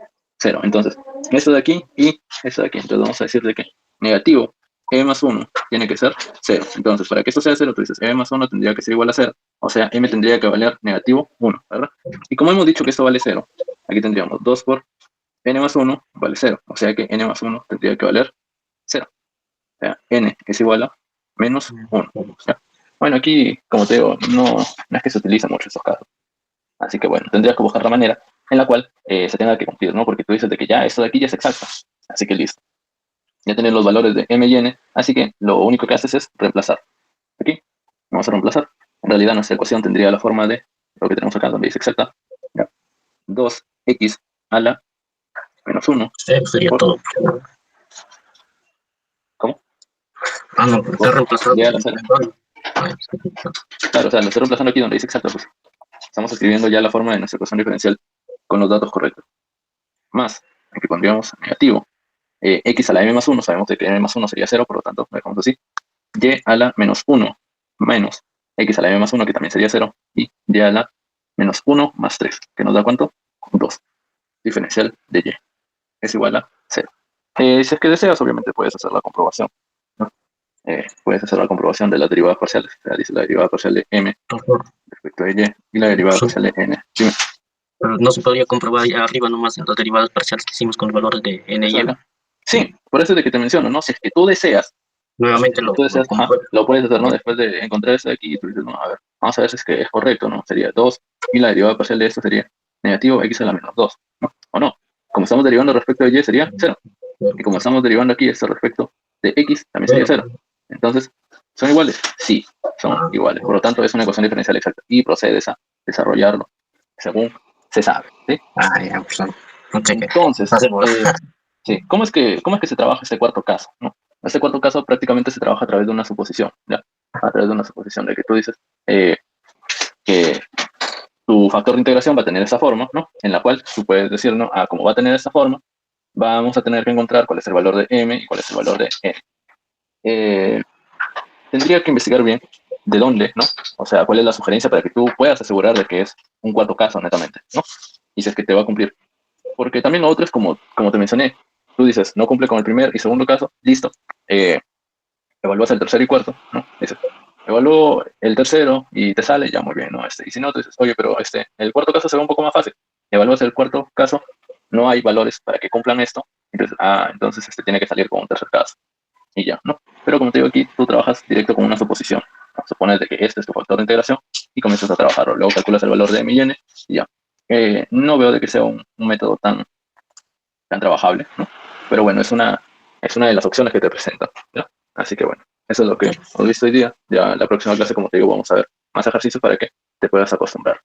0. Entonces, esto de aquí y esto de aquí. Entonces vamos a decir de que negativo m más 1 tiene que ser 0. Entonces, para que esto sea 0, tú dices m más 1 tendría que ser igual a 0. O sea, m tendría que valer negativo 1, ¿verdad? Y como hemos dicho que esto vale 0, aquí tendríamos 2 por n más 1 vale 0. O sea que n más 1 tendría que valer 0. O sea, n es igual a menos 1. O sea, bueno, aquí, como te digo, no es que se utilicen mucho estos casos. Así que bueno, tendrías que buscar la manera en la cual se tenga que cumplir, ¿no? Porque tú dices de que ya esto de aquí ya es exacto. Así que listo. Ya tienes los valores de m y n, así que lo único que haces es reemplazar. Aquí, vamos a reemplazar. En realidad nuestra ecuación tendría la forma de lo que tenemos acá, donde dice exacta. Ya. 2x a la menos 1. Sería por, todo. ¿Cómo? Ah, no, está reemplazado. Ya la sala. Claro, o sea, lo estoy reemplazando aquí donde dice exacta, pues. Estamos escribiendo ya la forma de nuestra ecuación diferencial con los datos correctos. Más, aquí pondríamos negativo. X a la m más 1, sabemos que m más 1 sería 0, por lo tanto, lo dejamos así. Y a la menos 1 menos x a la m más 1, que también sería 0, y y a la menos 1 más 3, que nos da ¿cuánto? 2. Diferencial de y. es igual a cero. Si es que deseas, obviamente puedes hacer la comprobación, ¿no? Puedes hacer la comprobación de las derivadas parciales. O sea, dice la derivada parcial de m Ajá. respecto a y y la derivada Sí, parcial de n. Dime, pero no se podría comprobar ya arriba nomás en las derivadas parciales que hicimos con los valores de n ¿eso y de m. acá? Sí, por eso es de que te menciono, ¿no? Si es que tú deseas, ¿no? Si Nuevamente es que tú lo deseas, ajá, compruebo. lo puedes hacer, ¿no? Ya. Después de encontrar esto de aquí, tú dices, no, a ver, vamos a ver si es que es correcto, ¿no? Sería 2 y la derivada parcial de esto sería negativo x a la menos 2, ¿no? ¿O no? Como estamos derivando respecto de y sería cero. Y como estamos derivando aquí esto respecto de x, también sería Bueno, cero. Entonces, ¿son iguales? Sí, son ah, iguales. Por lo tanto, es una ecuación diferencial exacta. Y procedes a desarrollarlo según se sabe, ¿sí? ya, pues, no sé qué. Entonces, Hacemos. sí, cómo es que se trabaja este cuarto caso, ¿no? Este cuarto caso prácticamente se trabaja a través de una suposición, ¿ya? A través de una suposición de que tú dices eh, que tu factor de integración va a tener esa forma, ¿no? En la cual tú puedes decir, ¿no? Ah, como va a tener esta forma, vamos a tener que encontrar cuál es el valor de m y cuál es el valor de n. Eh, Tendría que investigar bien de dónde, ¿no? O sea, cuál es la sugerencia para que tú puedas asegurar de que es un cuarto caso, netamente, ¿no? Y si es que te va a cumplir. Porque también lo otro es como te mencioné, tú dices, no cumple con el primer y segundo caso, listo. Eh, Evalúas el tercero y cuarto, ¿no? Dices, evalúo el tercero y te sale, ya muy bien, ¿no? Y si no, tú dices, oye, pero el cuarto caso se ve un poco más fácil. Evalúas el cuarto caso, no hay valores para que cumplan esto, entonces tiene que salir con un tercer caso y ya, ¿no? Pero como te digo aquí, tú trabajas directo con una suposición, ¿no? Supones de que este es tu factor de integración y comienzas a trabajarlo. Luego calculas el valor de m y n y ya. No veo de que sea un método tan trabajable, ¿no? Pero bueno, es una de las opciones que te presentan, ¿ya? Así que bueno, eso es lo que hemos visto hoy día. Ya la próxima clase, como te digo, vamos a ver más ejercicios para que te puedas acostumbrar.